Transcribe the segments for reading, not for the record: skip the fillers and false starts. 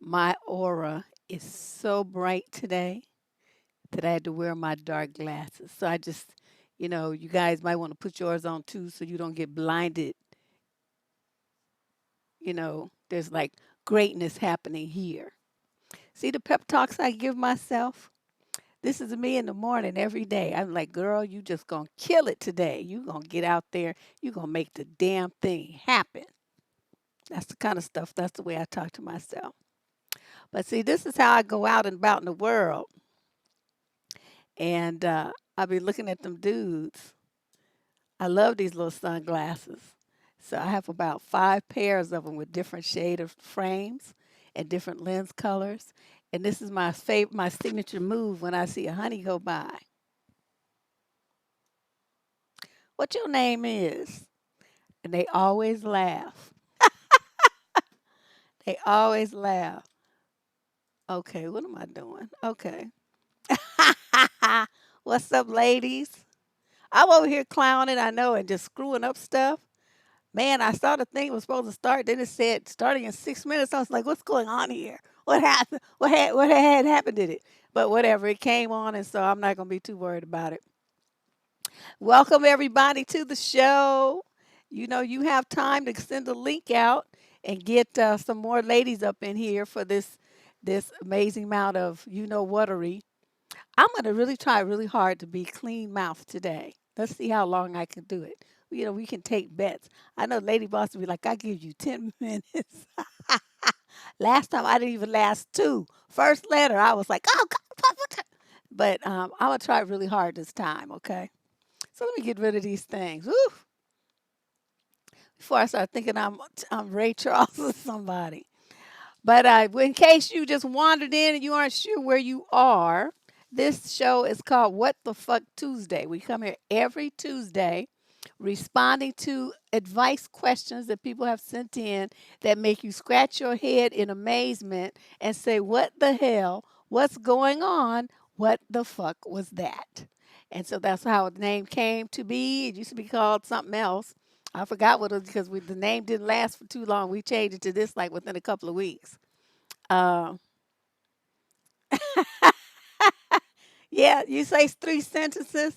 My aura is so bright today that I had to wear my dark glasses. So I just, you guys might want to put yours on too so you don't get blinded. There's like greatness happening here. See the pep talks I give myself? This is me in the morning every day. I'm like, girl, you just gonna kill it today. You gonna get out there. You gonna make the damn thing happen. That's the kind of stuff. That's the way I talk to myself. But see, this is how I go out and about in the world. And I'll be looking at them dudes. I love these little sunglasses. So I have about 5 pairs of them with different shade of frames and different lens colors. And this is my favorite, my signature move when I see a honey go by. What your name is? And they always laugh. They always laugh. Okay, what am I doing? Okay. What's up, ladies? I'm over here clowning, I know, and just screwing up stuff. Man, I saw the thing was supposed to start. Then it said starting in 6 minutes. I was like, what's going on here? What happened? What had happened to it? But whatever, it came on, and so I'm not gonna be too worried about it. Welcome everybody to the show. You have time to send a link out and get some more ladies up in here for this amazing amount of whatery. I'm gonna really try really hard to be clean mouth today. Let's see how long I can do it. We can take bets. I know Lady Boss will be like, I give you 10 minutes. Last time I didn't even last two. First letter, I was like, oh God. But I'm gonna try really hard this time, okay? So let me get rid of these things. Woo! Before I start thinking I'm Ray Charles or somebody. But in case you just wandered in and you aren't sure where you are, this show is called What the Fuck Tuesday. We come here every Tuesday responding to advice questions that people have sent in that make you scratch your head in amazement and say, what the hell? What's going on? What the fuck was that? And so that's how the name came to be. It used to be called something else. I forgot what it was because the name didn't last for too long. We changed it to this like within a couple of weeks. Uh, yeah, you say 3 sentences,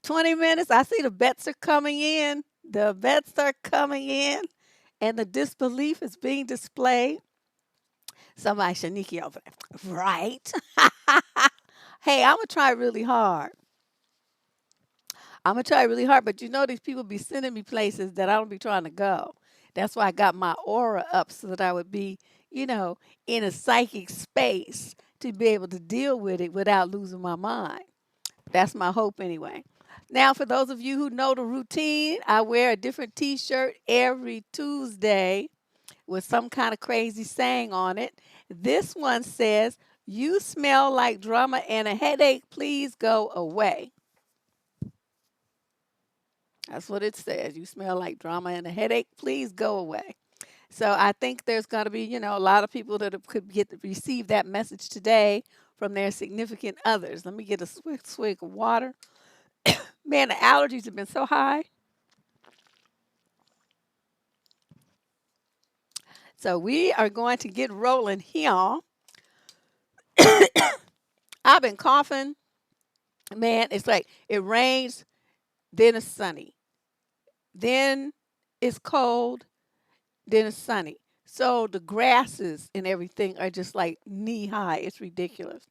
20 minutes. I see the bets are coming in. The bets are coming in, and the disbelief is being displayed. Somebody, Shaniki over there. Right. Hey, I'm going to try really hard. I'm going to try really hard, but these people be sending me places that I don't be trying to go. That's why I got my aura up so that I would be, you know, in a psychic space to be able to deal with it without losing my mind. That's my hope anyway. Now, for those of you who know the routine, I wear a different t shirt every Tuesday with some kind of crazy saying on it. This one says, "You smell like drama and a headache. Please go away." That's what it says. You smell like drama and a headache. Please go away. So I think there's going to be, a lot of people that could receive that message today from their significant others. Let me get a swig of water. Man, the allergies have been so high. So we are going to get rolling here. I've been coughing. Man, it's like it rains, then it's sunny. Then it's cold, then it's sunny. So the grasses and everything are just like knee high. It's ridiculous.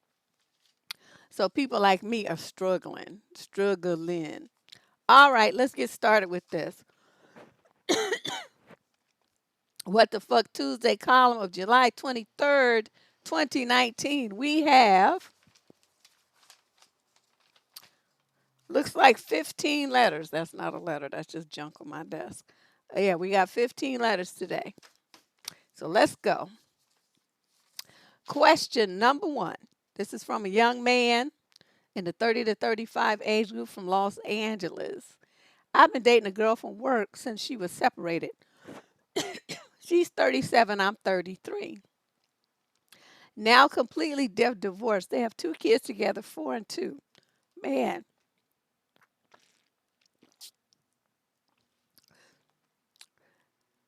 So people like me are struggling. All right, let's get started with this. What the fuck Tuesday column of July 23rd, 2019. We have, looks like 15 letters. That's not a letter, that's just junk on my desk. Yeah, we got 15 letters today. So let's go. Question number one. This is from a young man in the 30 to 35 age group from Los Angeles. I've been dating a girl from work since she was separated. She's 37, I'm 33. Now completely divorced. They have 2 kids together, 4 and 2. Man,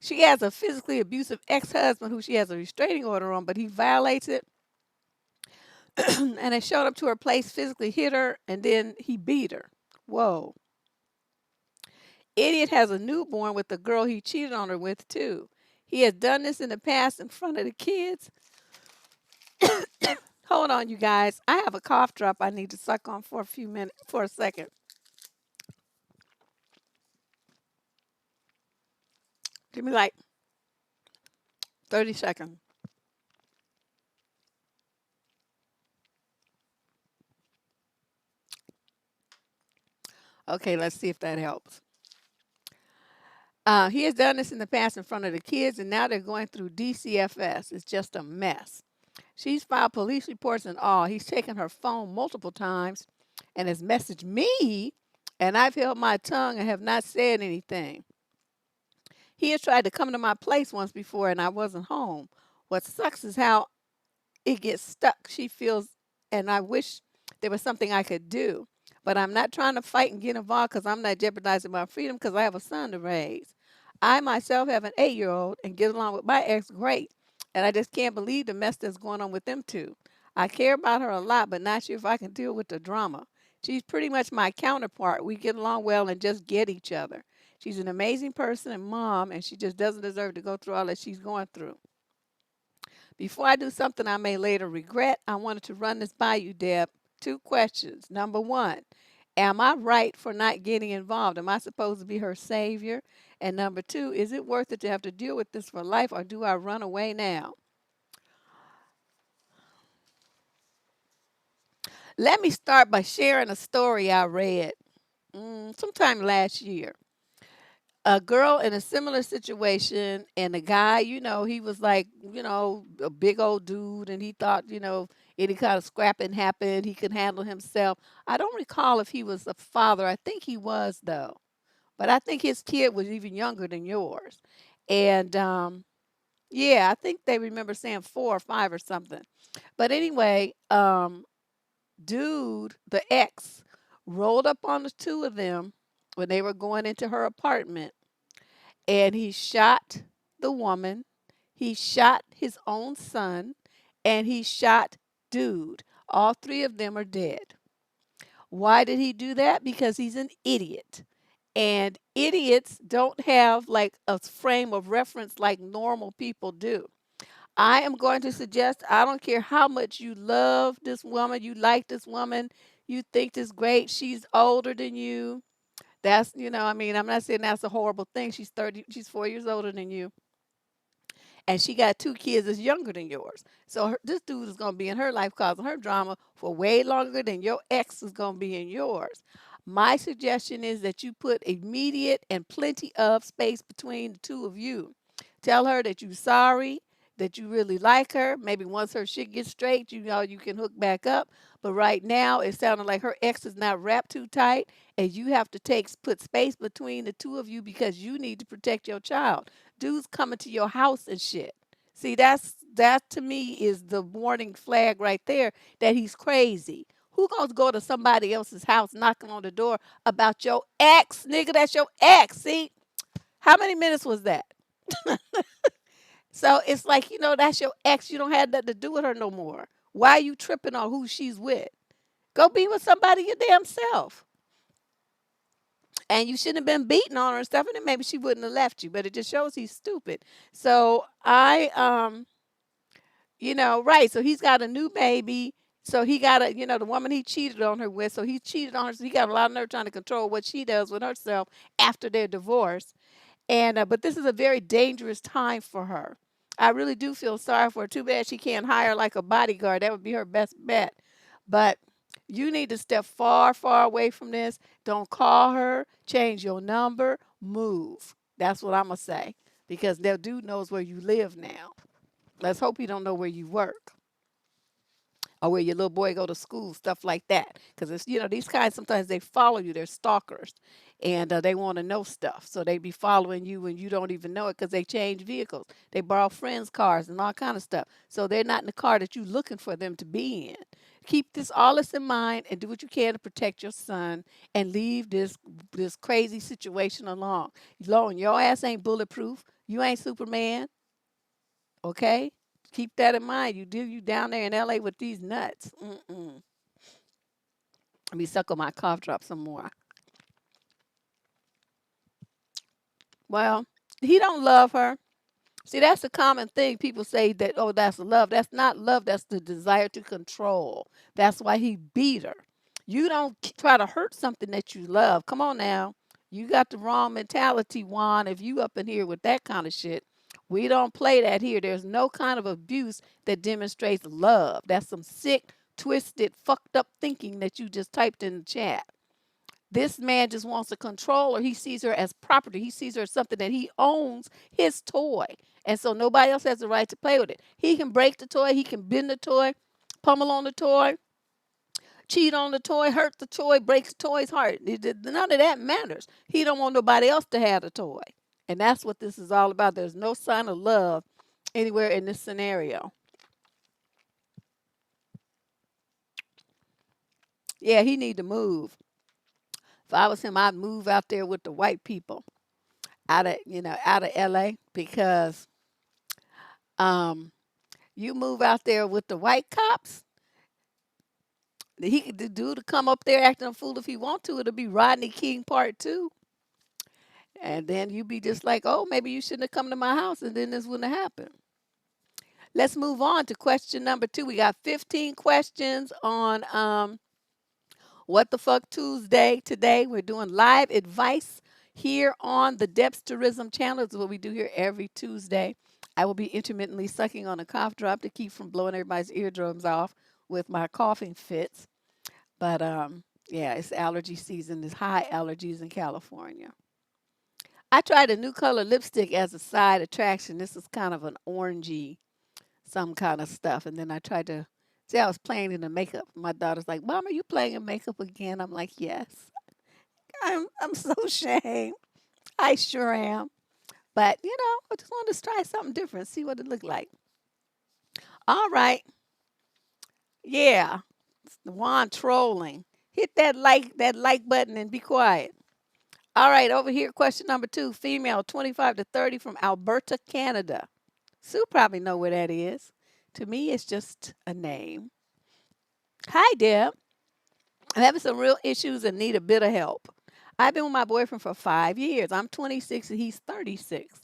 She has a physically abusive ex-husband who she has a restraining order on, but he violates it and it showed up to her place, physically hit her, and then he beat her. Whoa. Idiot has a newborn with the girl he cheated on her with, too. He has done this in the past in front of the kids. Hold on, you guys. I have a cough drop I need to suck on for a few minutes, for a second. Give me like 30 seconds. Okay, let's see if that helps. He has done this in the past in front of the kids, and now they're going through DCFS. It's just a mess. She's filed police reports and all. He's taken her phone multiple times and has messaged me, and I've held my tongue and have not said anything. He has tried to come to my place once before, and I wasn't home. What sucks is how it gets stuck. She feels, and I wish there was something I could do. But I'm not trying to fight and get involved because I'm not jeopardizing my freedom because I have a son to raise. I myself have an 8-year-old and get along with my ex great. And I just can't believe the mess that's going on with them two. I care about her a lot, but not sure if I can deal with the drama. She's pretty much my counterpart. We get along well and just get each other. She's an amazing person and mom, and she just doesn't deserve to go through all that she's going through. Before I do something I may later regret, I wanted to run this by you, Deb. Two questions. Number one, am I right for not getting involved? Am I supposed to be her savior? And number two, is it worth it to have to deal with this for life, or do I run away now? Let me start by sharing a story I read sometime last year. A girl in a similar situation, and a guy, he was like, a big old dude, and he thought, any kind of scrapping happened, he could handle himself. I don't recall if he was a father. I think he was, though. But I think his kid was even younger than yours. And yeah, I think they remember saying 4 or 5 or something. But anyway, dude, the ex, rolled up on the two of them when they were going into her apartment, and he shot the woman, he shot his own son, and he shot dude. All three of them are dead. Why did he do that? Because he's an idiot. And idiots don't have like a frame of reference like normal people do. I am going to suggest, I don't care how much you love this woman, you like this woman, you think this great, she's older than you. That's, I mean, I'm not saying that's a horrible thing. She's 4 years older than you. And she got two kids that's younger than yours. So this dude is going to be in her life causing her drama for way longer than your ex is going to be in yours. My suggestion is that you put immediate and plenty of space between the two of you. Tell her that you're sorry, that you really like her. Maybe once her shit gets straight, you can hook back up. But right now, it sounded like her ex is not wrapped too tight, and you have to put space between the two of you because you need to protect your child. Dudes coming to your house and shit. See, that to me is the warning flag right there that he's crazy. Who gonna go to somebody else's house knocking on the door about your ex, nigga? That's your ex. See, how many minutes was that? So it's like, that's your ex. You don't have nothing to do with her no more. Why are you tripping on who she's with? Go be with somebody your damn self. And you shouldn't have been beating on her and stuff, and then maybe she wouldn't have left you. But it just shows he's stupid. So right. So he's got a new baby. So he got the woman he cheated on her with. So he cheated on her. So he got a lot of nerve trying to control what she does with herself after their divorce. And but this is a very dangerous time for her. I really do feel sorry for her. Too bad she can't hire like a bodyguard. That would be her best bet. But you need to step far, far away from this. Don't call her. Change your number. Move. That's what I'm gonna say. Because that dude knows where you live now. Let's hope he don't know where you work or where your little boy go to school, stuff like that. Because it's these guys sometimes they follow you. They're stalkers, and they want to know stuff. So they be following you and you don't even know it because they change vehicles. They borrow friends' cars and all kind of stuff. So they're not in the car that you're looking for them to be in. Keep all this in mind and do what you can to protect your son and leave this crazy situation alone. Your ass ain't bulletproof. You ain't Superman, okay? Keep that in mind. You down there in LA with these nuts. Mm-mm. Let me suck on my cough drop some more. Well, he don't love her. See, that's a common thing. People say that, oh, that's love. That's not love. That's the desire to control. That's why he beat her. You don't try to hurt something that you love. Come on now. You got the wrong mentality, Juan. If you up in here with that kind of shit, we don't play that here. There's no kind of abuse that demonstrates love. That's some sick, twisted, fucked up thinking that you just typed in the chat. This man just wants to control her. He sees her as property. He sees her as something that he owns, his toy. And so nobody else has the right to play with it. He can break the toy, he can bend the toy, pummel on the toy, cheat on the toy, hurt the toy, break the toy's heart. None of that matters. He don't want nobody else to have the toy. And that's what this is all about. There's no sign of love anywhere in this scenario. Yeah, he need to move. If I was him, I'd move out there with the white people out of LA because um you move out there with the white cops, he could do to come up there acting a fool if he want to. It'll be Rodney King part two. And then you be just like, oh, maybe you shouldn't have come to my house and then this wouldn't have happened. Let's move on to question number 2. We got 15 questions on What the Fuck Tuesday today. We're doing live advice here on the Depths Tourism channel. It's what we do here every Tuesday. I will be intermittently sucking on a cough drop to keep from blowing everybody's eardrums off with my coughing fits. But yeah, it's allergy season. There's high allergies in California. I tried a new color lipstick as a side attraction. This is kind of an orangey, some kind of stuff. And then I tried to see I was playing in the makeup. My daughter's like, "Mom, are you playing in makeup again?" I'm like, "Yes." I'm so ashamed. I sure am. But I just wanted to try something different, see what it looked like. All right. Yeah. The Juan trolling. Hit that like button and be quiet. All right, over here, question number 2. Female, 25 to 30 from Alberta, Canada. Sue probably know where that is. To me, it's just a name. Hi, Deb. I'm having some real issues and need a bit of help. I've been with my boyfriend for 5 years. I'm 26 and he's 36.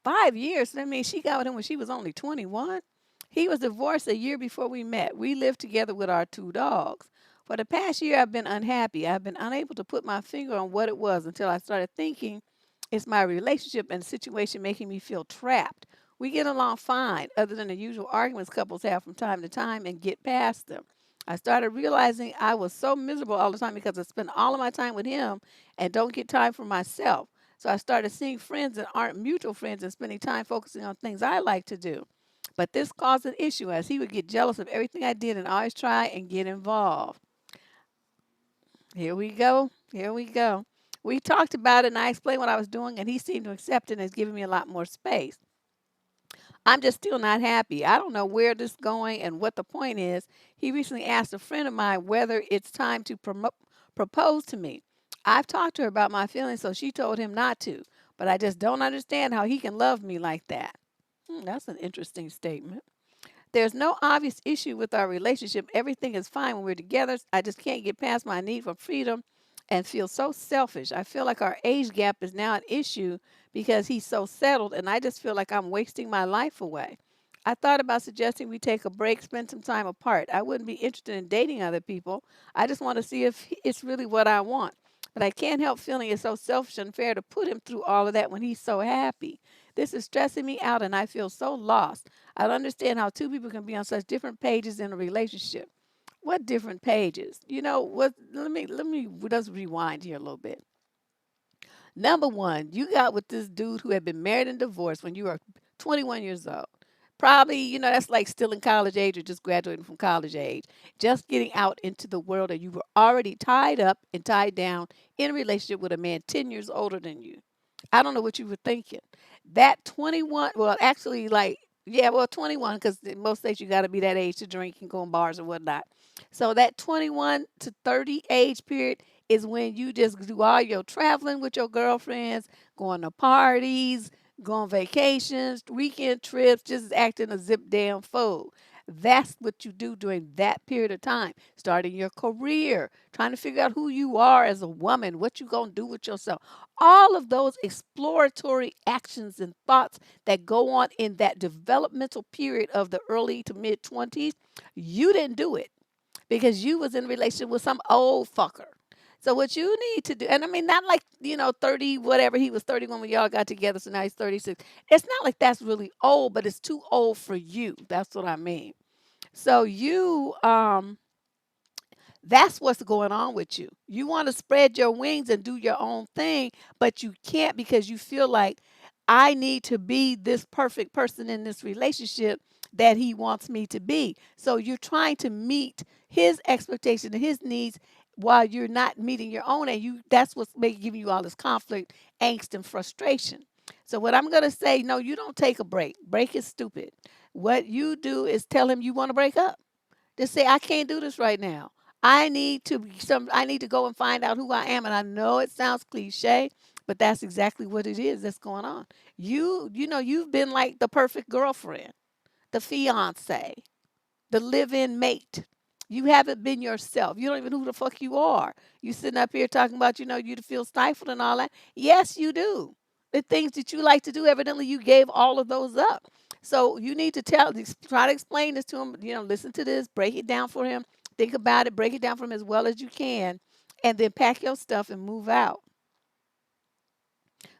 5 years? That means she got with him when she was only 21. He was divorced a year before we met. We lived together with our 2 dogs. For the past year, I've been unhappy. I've been unable to put my finger on what it was until I started thinking it's my relationship and situation making me feel trapped. We get along fine, other than the usual arguments couples have from time to time, and get past them. I started realizing I was so miserable all the time because I spend all of my time with him and don't get time for myself. So I started seeing friends that aren't mutual friends and spending time focusing on things I like to do. But this caused an issue as he would get jealous of everything I did and always try and get involved. Here we go. Here we go. We talked about it and I explained what I was doing and he seemed to accept it and has given me a lot more space. I'm just still not happy. I don't know where this is going and what the point is. He recently asked a friend of mine whether it's time to propose to me. I've talked to her about my feelings, so she told him not to. But I just don't understand how he can love me like that. That's an interesting statement. There's no obvious issue with our relationship. Everything is fine when we're together. I just can't get past my need for freedom and feel so selfish. I feel like our age gap is now an issue because he's so settled, and I just feel like I'm wasting my life away. I thought about suggesting we take a break, spend some time apart. I wouldn't be interested in dating other people. I just want to see if it's really what I want. But I can't help feeling it's so selfish and unfair to put him through all of that when he's so happy. This is stressing me out, and I feel so lost. I don't understand how 2 people can be on such different pages in a relationship. What different pages? You know what? Let me let's rewind here a little bit. Number one, you got with this dude who had been married and divorced when you were 21 years old. Probably, that's like still in college age or just graduating from college age. Just getting out into the world, and you were already tied up and tied down in a relationship with a man 10 years older than you. I don't know what you were thinking. That 21, well, actually, like, yeah, well, 21, because in most states you got to be that age to drink and go in bars and whatnot. So that 21 to 30 age period is when you just do all your traveling with your girlfriends, going to parties, go on vacations, weekend trips, just acting a zip damn fool. That's what you do during that period of time. Starting your career, trying to figure out who you are as a woman, what you gonna do with yourself. All of those exploratory actions and thoughts that go on in that developmental period of the early to mid 20s, you didn't do it because you was in a relationship with some old fucker. So what you need to do, and I mean not like, 30 whatever, he was 31 when y'all got together, so now he's 36. It's not like that's really old, but it's too old for you. That's what I mean. So that's what's going on with you. You want to spread your wings and do your own thing, but you can't because you feel like I need to be this perfect person in this relationship that he wants me to be. So you're trying to meet his expectation and his needs while you're not meeting your own, and that's what's giving you all this conflict, angst, and frustration. So what I'm gonna say, no, you don't take a break. Break is stupid. What you do is tell him you want to break up. Just say, I can't do this right now. I need to go and find out who I am. And I know it sounds cliche, but that's exactly what it is that's going on. You've been like the perfect girlfriend, the fiance, the live-in mate. You haven't been yourself. You don't even know who the fuck you are. You sitting up here talking about, you to feel stifled and all that. Yes, you do. The things that you like to do, evidently you gave all of those up. So you need to try to explain this to him. Listen to this, break it down for him, think about it, break it down for him as well as you can, and then pack your stuff and move out.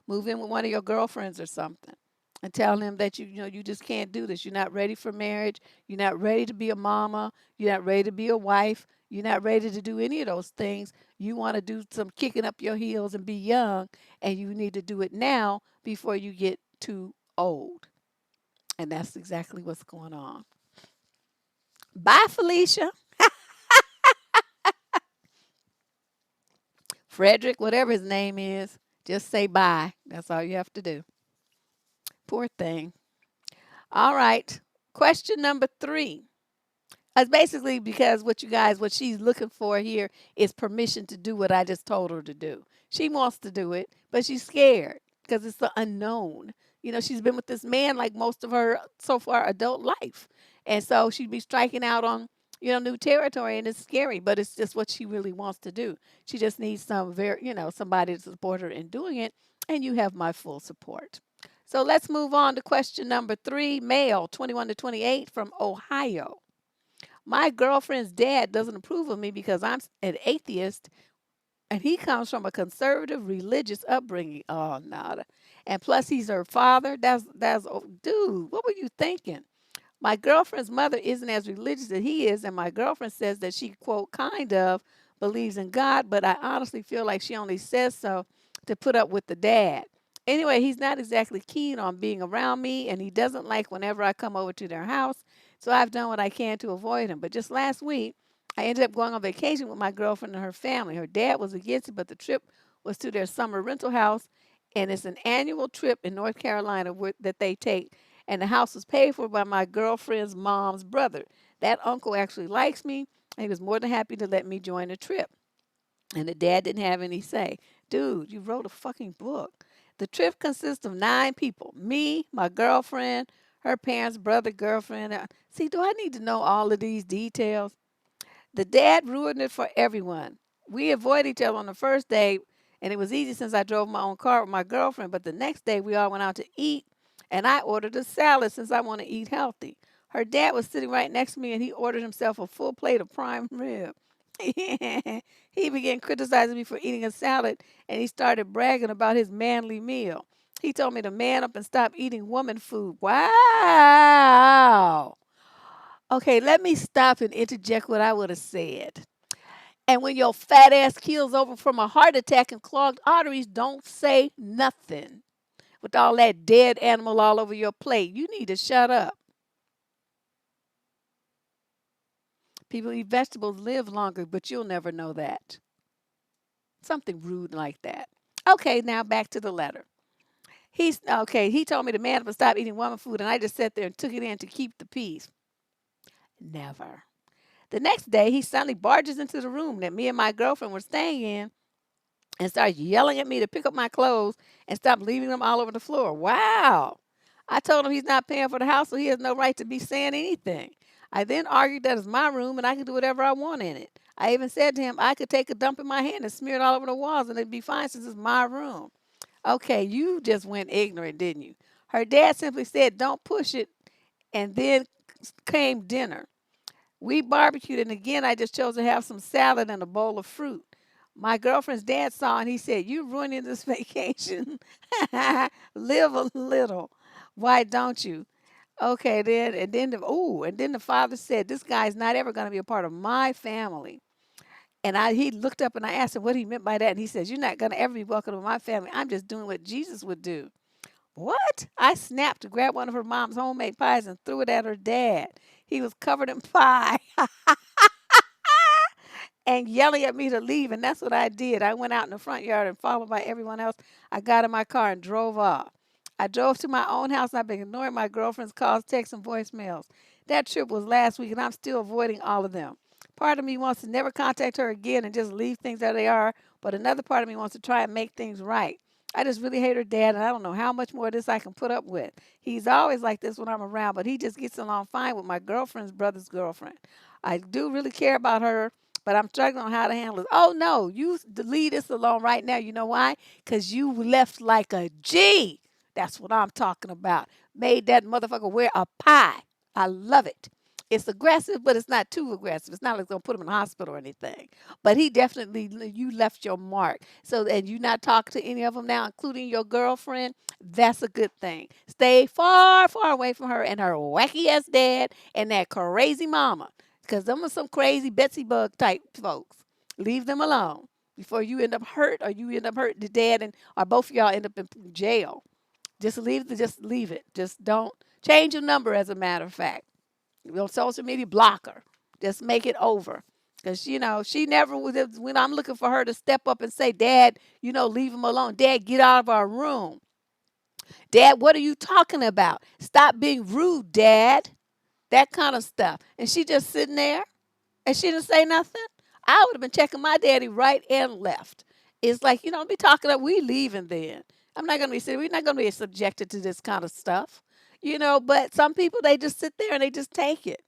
Move in with one of your girlfriends or something and tell him that you just can't do this. You're not ready for marriage. You're not ready to be a mama. You're not ready to be a wife. You're not ready to do any of those things. You want to do some kicking up your heels and be young, and you need to do it now before you get too old. And that's exactly what's going on. Bye, Felicia. Frederick, whatever his name is, just say bye. That's all you have to do. Poor thing. All right. Question number 3. It's basically because what she's looking for here is permission to do what I just told her to do. She wants to do it, but she's scared because it's the unknown. She's been with this man like most of her so far adult life. And so she'd be striking out on, new territory, and it's scary, but it's just what she really wants to do. She just needs somebody to support her in doing it, and you have my full support. So let's move on to question number 3, male, 21 to 28 from Ohio. My girlfriend's dad doesn't approve of me because I'm an atheist, and he comes from a conservative religious upbringing. Oh, no. And plus, he's her father. Oh, dude, what were you thinking? My girlfriend's mother isn't as religious as he is, and my girlfriend says that she, quote, kind of believes in God, but I honestly feel like she only says so to put up with the dad. Anyway, he's not exactly keen on being around me, and he doesn't like whenever I come over to their house, so I've done what I can to avoid him. But just last week, I ended up going on vacation with my girlfriend and her family. Her dad was against it, but the trip was to their summer rental house, and it's an annual trip in North Carolina that they take, and the house was paid for by my girlfriend's mom's brother. That uncle actually likes me, and he was more than happy to let me join the trip. And the dad didn't have any say. Dude, you wrote a fucking book. The trip consists of 9 people: me, my girlfriend, her parents, brother, girlfriend. See, do I need to know all of these details? The dad ruined it for everyone. We avoided each other on the first day, and it was easy since I drove my own car with my girlfriend. But the next day, we all went out to eat, and I ordered a salad since I want to eat healthy. Her dad was sitting right next to me, and he ordered himself a full plate of prime rib. He began criticizing me for eating a salad, and he started bragging about his manly meal. He told me to man up and stop eating woman food. Wow. Okay, let me stop and interject what I would have said. And when your fat ass keels over from a heart attack and clogged arteries, don't say nothing. With all that dead animal all over your plate, you need to shut up. People who eat vegetables live longer, but you'll never know that. Something rude like that. Okay, now back to the letter. He's okay. He told me to man up and stop eating woman food, and I just sat there and took it in to keep the peace. Never. The next day, he suddenly barges into the room that me and my girlfriend were staying in. and started yelling at me to pick up my clothes and stop leaving them all over the floor. Wow. I told him he's not paying for the house, so he has no right to be saying anything. I then argued that it's my room and I can do whatever I want in it. I even said to him I could take a dump in my hand and smear it all over the walls and it'd be fine since it's my room. Okay, you just went ignorant, didn't you? Her dad simply said, don't push it, and then came dinner. We barbecued, and again, I just chose to have some salad and a bowl of fruit. My girlfriend's dad saw, and he said, "You ruining this vacation. Live a little. Why don't you?" Okay, and then the father said, "This guy's not ever going to be a part of my family." And he looked up, and I asked him what he meant by that, and he says, "You're not going to ever be welcome to my family. I'm just doing what Jesus would do." What? I snapped to grab one of her mom's homemade pies and threw it at her dad. He was covered in pie and yelling at me to leave, and that's what I did. I went out in the front yard and followed by everyone else. I got in my car and drove off. I drove to my own house and I've been ignoring my girlfriend's calls, texts, and voicemails. That trip was last week and I'm still avoiding all of them. Part of me wants to never contact her again and just leave things as they are, but another part of me wants to try and make things right. I just really hate her dad and I don't know how much more of this I can put up with. He's always like this when I'm around, but he just gets along fine with my girlfriend's brother's girlfriend. I do really care about her, but I'm struggling on how to handle it. Oh no, you leave this alone right now. You know why? Because you left like a G. That's what I'm talking about. Made that motherfucker wear a pie. I love it. It's aggressive, but it's not too aggressive. It's not like it's gonna put him in the hospital or anything. But he definitely, you left your mark. So, and you not talking to any of them now, including your girlfriend. That's a good thing. Stay far, far away from her and her wacky ass dad and that crazy mama. Because them are some crazy Betsy Bug type folks. Leave them alone before you end up hurt or you end up hurting the dad and or both of y'all end up in jail. Just leave it. Just don't change your number as a matter of fact. On social media, block her. Just make it over. Because, she never was, when I'm looking for her to step up and say, Dad, leave him alone. Dad, get out of our room. Dad, what are you talking about? Stop being rude, Dad. That kind of stuff. And she just sitting there and she didn't say nothing. I would have been checking my daddy right and left. It's like, be talking up, we leaving then. I'm not gonna be sitting, we're not gonna be subjected to this kind of stuff. But some people they just sit there and they just take it.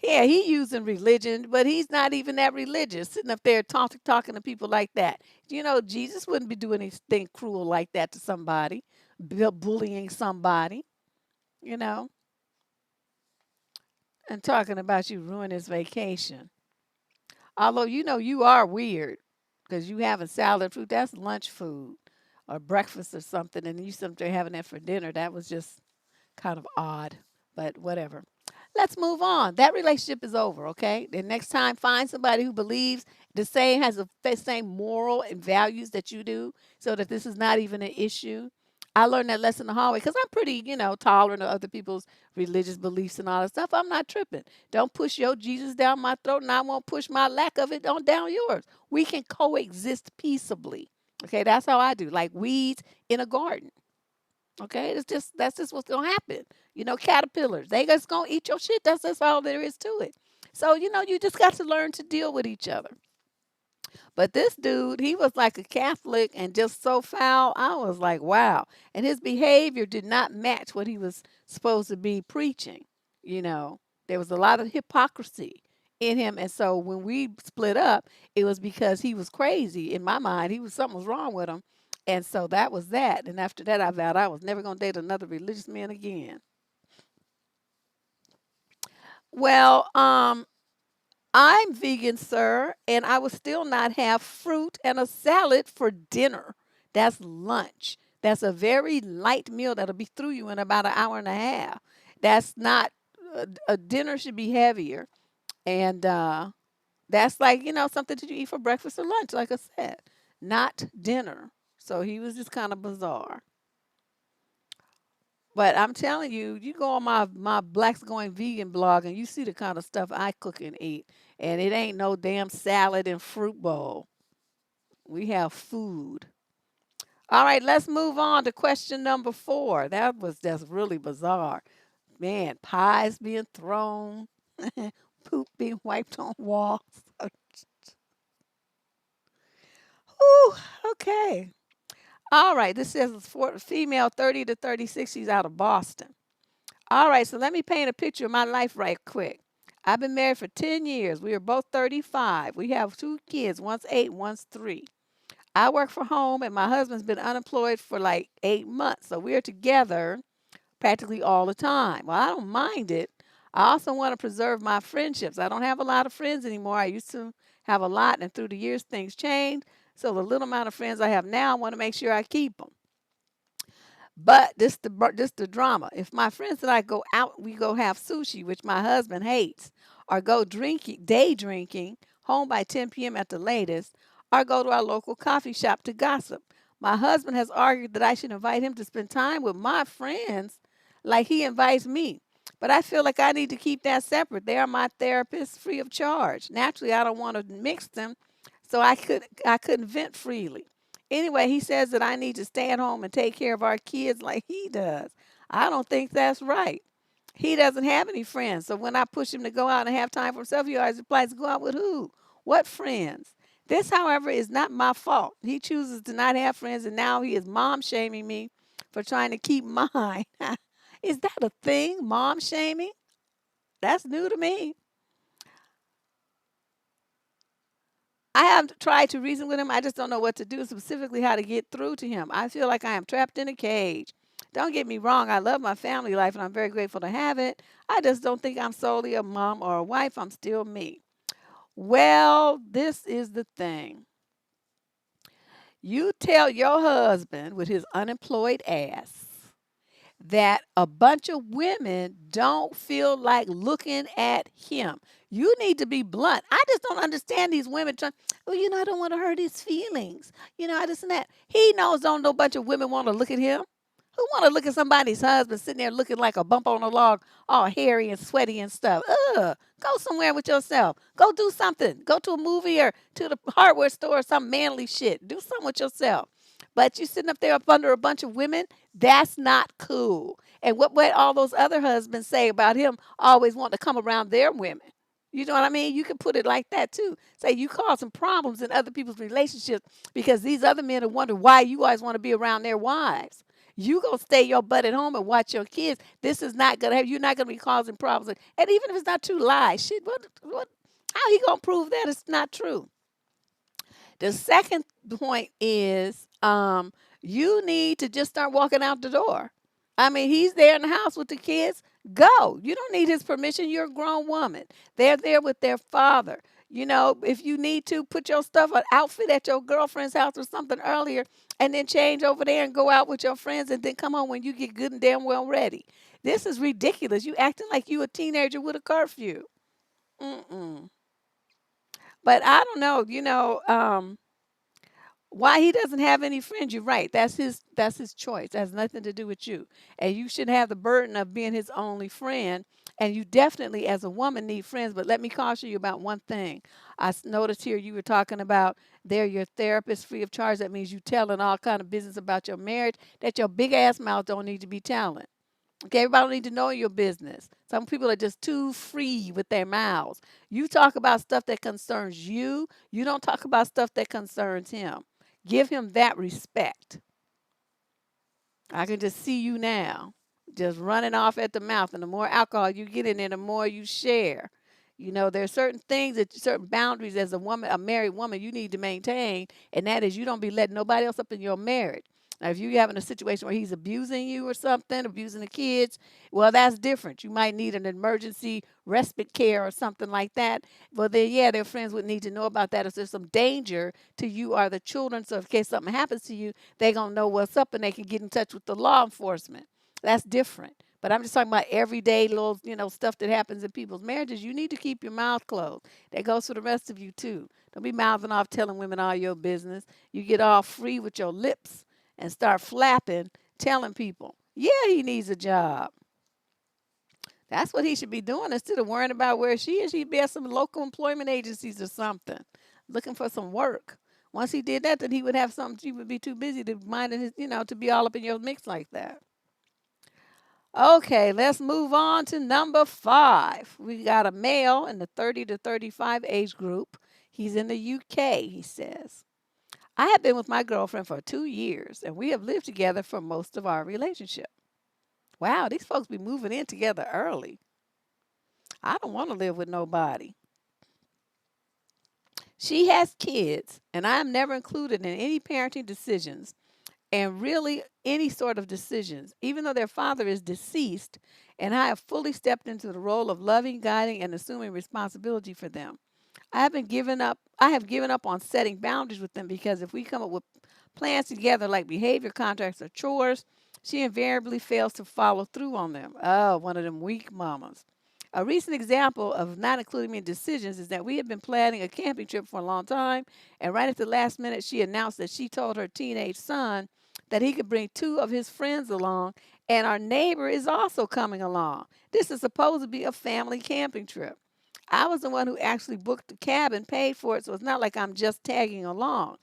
Yeah, he using religion, but he's not even that religious, sitting up there talking to people like that. Jesus wouldn't be doing anything cruel like that to somebody, bullying somebody, you know, and talking about you ruin his vacation. Although you are weird because you having salad fruit, that's lunch food or breakfast or something, and you sit there having that for dinner. That was just kind of odd, but whatever. Let's move on. That relationship is over, okay? The next time, find somebody who believes the same, has the same moral and values that you do, so that this is not even an issue. I learned that lesson in the hallway because I'm pretty, tolerant of other people's religious beliefs and all that stuff. I'm not tripping. Don't push your Jesus down my throat, and I won't push my lack of it on down yours. We can coexist peaceably. Okay, that's how I do. Like weeds in a garden. Okay, that's just what's gonna happen. Caterpillars, they just gonna eat your shit. That's all there is to it. So you just got to learn to deal with each other. But this dude, he was like a Catholic and just so foul. I was like, wow. And his behavior did not match what he was supposed to be preaching. You know, there was a lot of hypocrisy in him. And so when we split up, it was because he was crazy. In my mind, something was wrong with him. And so that was that. And after that, I vowed I was never going to date another religious man again. Well, I'm vegan, sir, and I will still not have fruit and a salad for dinner. That's lunch. That's a very light meal that'll be through you in about an hour and a half. That's not a dinner should be heavier, and that's like something that you eat for breakfast or lunch, like I said, not dinner. So he was just kind of bizarre. But I'm telling you, you go on my Blacks Going Vegan blog and you see the kind of stuff I cook and eat. And it ain't no damn salad and fruit bowl. We have food. All right, let's move on to question number 4. That was just really bizarre. Man, pies being thrown, poop being wiped on walls. Okay. All right. This says it's for female 30 to 36. She's out of Boston. All right. So let me paint a picture of my life right quick. I've been married for 10 years. We are both 35. We have two kids. One's 8, one's 3. I work from home, and my husband's been unemployed for like 8 months. So we're together practically all the time. Well, I don't mind it. I also want to preserve my friendships. I don't have a lot of friends anymore. I used to have a lot, and through the years, things changed. So the little amount of friends I have now, I want to make sure I keep them. But this the drama. If my friends and I go out, we go have sushi, which my husband hates, or go drinking, day drinking, home by 10 p.m. at the latest, or go to our local coffee shop to gossip. My husband has argued that I should invite him to spend time with my friends like he invites me. But I feel like I need to keep that separate. They are my therapists free of charge. Naturally, I don't want to mix them, so I couldn't vent freely. Anyway, he says that I need to stay at home and take care of our kids like he does. I don't think that's right. He doesn't have any friends. So when I push him to go out and have time for himself, he always replies, go out with who? What friends? This, however, is not my fault. He chooses to not have friends, and now he is mom shaming me for trying to keep mine. Is that a thing, mom shaming? That's new to me. I have tried to reason with him. I just don't know what to do, specifically how to get through to him. I feel like I am trapped in a cage. Don't get me wrong, I love my family life and I'm very grateful to have it. I just don't think I'm solely a mom or a wife. I'm still me. Well, this is the thing. You tell your husband with his unemployed ass that a bunch of women don't feel like looking at him. You need to be blunt. I just don't understand these women trying, well, I don't want to hurt his feelings. I just and that. He knows don't no bunch of women want to look at him. Who want to look at somebody's husband sitting there looking like a bump on a log, all hairy and sweaty and stuff? Ugh. Go somewhere with yourself. Go do something. Go to a movie or to the hardware store or some manly shit. Do something with yourself. But you sitting up there up under a bunch of women, that's not cool. And what all those other husbands say about him always want to come around their women. You know what I mean? You can put it like that too. Say you causing problems in other people's relationships because these other men are wondering why you always want to be around their wives. You gonna stay your butt at home and watch your kids. This is not gonna have. You're not gonna be causing problems. And even if it's not true, lie. Shit. What? How he gonna prove that it's not true? The second point is you need to just start walking out the door. I mean, he's there in the house with the kids. Go. You don't need his permission. You're a grown woman. They're there with their father. If you need to put your stuff, an outfit at your girlfriend's house or something earlier, and then change over there and go out with your friends and then come home when you get good and damn well ready. This is ridiculous. You acting like you a teenager with a curfew. Mm-mm. But I don't know. Why he doesn't have any friends, you're right. That's his choice. That has nothing to do with you. And you shouldn't have the burden of being his only friend. And you definitely, as a woman, need friends. But let me caution you about one thing. Noticed here you were talking about they're your therapist free of charge. That means you telling all kind of business about your marriage that your big ass mouth don't need to be telling. Okay, everybody don't need to know your business. Some people are just too free with their mouths. You talk about stuff that concerns you. You don't talk about stuff that concerns him. Give him that respect. I can just see you now, just running off at the mouth. And the more alcohol you get in there, the more you share. There's certain things certain boundaries as a woman, a married woman, you need to maintain. And that is you don't be letting nobody else up in your marriage. Now, if you're having a situation where he's abusing you or something, abusing the kids, well, that's different. You might need an emergency respite care or something like that. Well, then, yeah, their friends would need to know about that. If there's some danger to you or the children, so in case something happens to you, they're going to know what's up and they can get in touch with the law enforcement. That's different. But I'm just talking about everyday little, stuff that happens in people's marriages. You need to keep your mouth closed. That goes for the rest of you, too. Don't be mouthing off telling women all your business. You get all free with your lips and start flapping, telling people, yeah, he needs a job. That's what he should be doing instead of worrying about where she is. He'd be at some local employment agencies or something, looking for some work. Once he did that, then he would have something. She would be too busy to mind his, to be all up in your mix like that. Okay, let's move on to number 5. We got a male in the 30 to 35 age group. He's in the UK, he says. I have been with my girlfriend for 2 years, and we have lived together for most of our relationship. Wow, these folks be moving in together early. I don't want to live with nobody. She has kids, and I am never included in any parenting decisions and really any sort of decisions, even though their father is deceased, and I have fully stepped into the role of loving, guiding, and assuming responsibility for them. I have given up on setting boundaries with them because if we come up with plans together like behavior contracts or chores, she invariably fails to follow through on them. Oh, one of them weak mamas. A recent example of not including me in decisions is that we had been planning a camping trip for a long time, and right at the last minute, she announced that she told her teenage son that he could bring two of his friends along, and our neighbor is also coming along. This is supposed to be a family camping trip. I was the one who actually booked the cabin, paid for it, so it's not like I'm just tagging along.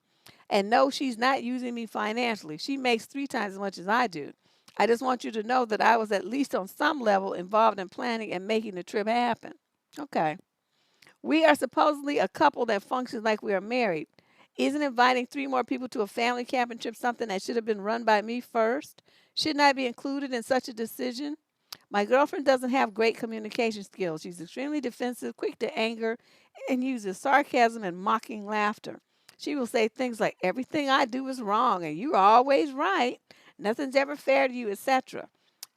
And no, she's not using me financially. She makes 3 times as much as I do. I just want you to know that I was at least on some level involved in planning and making the trip happen. Okay. We are supposedly a couple that functions like we are married. Isn't inviting 3 more people to a family camping trip something that should have been run by me first? Shouldn't I be included in such a decision? My girlfriend doesn't have great communication skills. She's extremely defensive, quick to anger, and uses sarcasm and mocking laughter. She will say things like, "Everything I do is wrong, and you're always right. Nothing's ever fair to you," etc.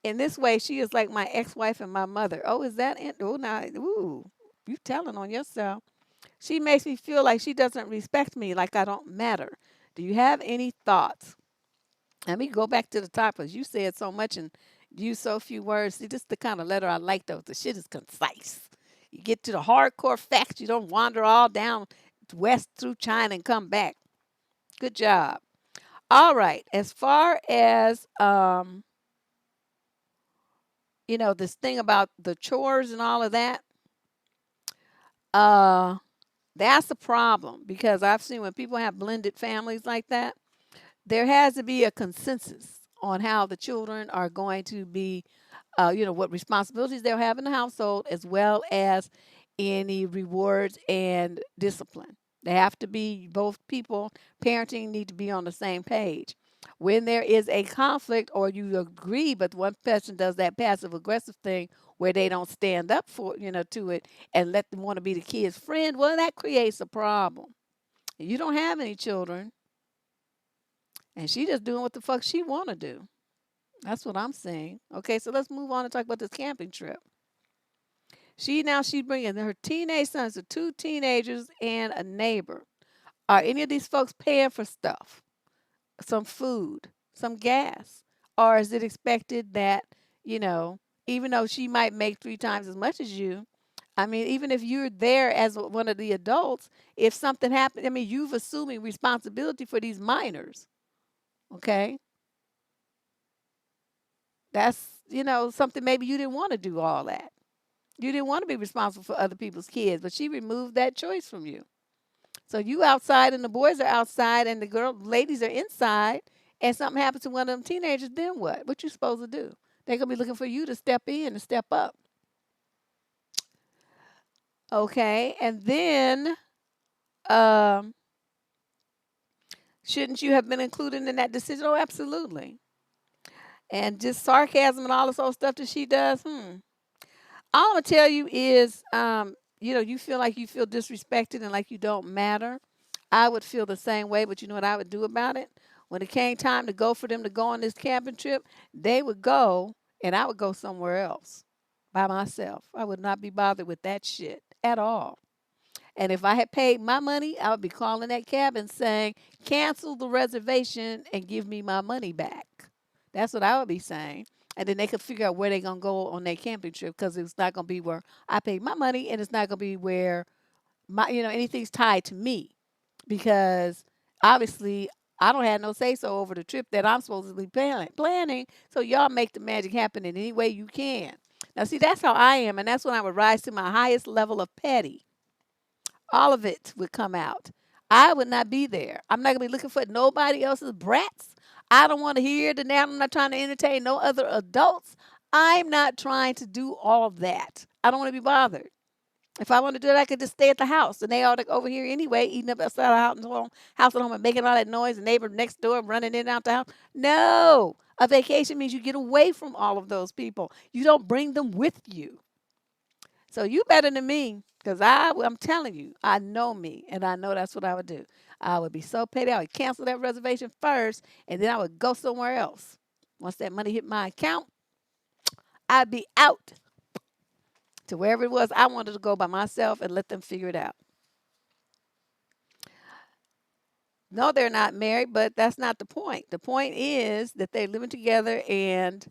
In this way, she is like my ex-wife and my mother. Oh, is that it? Oh, now, ooh, you telling on yourself. She makes me feel like she doesn't respect me, like I don't matter. Do you have any thoughts? Let me go back to the top because you said so much and use so few words. See, this is the kind of letter I like, though. The shit is concise. You get to the hardcore facts. You don't wander all down west through China and come back. Good job. All right. As far as this thing about the chores and all of that, uh, that's a problem because I've seen when people have blended families like that, there has to be a consensus on how the children are going to be, what responsibilities they'll have in the household, as well as any rewards and discipline. They have to be, both people parenting need to be on the same page. When there is a conflict or you agree, but one person does that passive aggressive thing where they don't stand up for, to it and let them want to be the kid's friend, well, that creates a problem. You don't have any children, and she just doing what the fuck she want to do. That's what I'm saying. Okay, so let's move on and talk about this camping trip. She's bringing her teenage sons, so 2 teenagers and a neighbor. Are any of these folks paying for stuff, some food, some gas, or is it expected that you know, even though she might make 3 times as much as you? I mean, even if you're there as one of the adults, if something happened, I mean, you've assuming responsibility for these minors. Okay, that's something maybe you didn't want to do all that. You didn't want to be responsible for other people's kids, but she removed that choice from you. So you outside and the boys are outside and the ladies are inside and something happens to one of them teenagers, then what? What you supposed to do? They're gonna be looking for you to step in and step up. Okay. And then um shouldn't you have been included in that decision? Oh, absolutely. And just sarcasm and all this old stuff that she does, all I'm gonna tell you is, you feel like you feel disrespected and like you don't matter. I would feel the same way, but you know what I would do about it? When it came time to go for them to go on this camping trip, they would go and I would go somewhere else by myself. I would not be bothered with that shit at all. And if I had paid my money, I would be calling that cabin saying, cancel the reservation and give me my money back. That's what I would be saying. And then they could figure out where they're going to go on their camping trip because it's not going to be where I paid my money and it's not going to be where anything's tied to me because obviously I don't have no say so over the trip that I'm supposed to be planning. So y'all make the magic happen in any way you can. Now, see, that's how I am. And that's when I would rise to my highest level of petty. All of it would come out. I would not be there. I'm not going to be looking for nobody else's brats. I don't want to hear the now. I'm not trying to entertain no other adults. I'm not trying to do all that. I don't want to be bothered. If I want to do it, I could just stay at the house, and they all over here anyway, eating up outside the house at home and making all that noise. The neighbor next door running in and out the house. No, a vacation means you get away from all of those people. You don't bring them with you. So you better than me, because I'm telling you, I know me, and I know that's what I would do. I would be so petty. I would cancel that reservation first, and then I would go somewhere else. Once that money hit my account, I'd be out to wherever it was I wanted to go by myself and let them figure it out. No, they're not married, but that's not the point. The point is that they're living together, and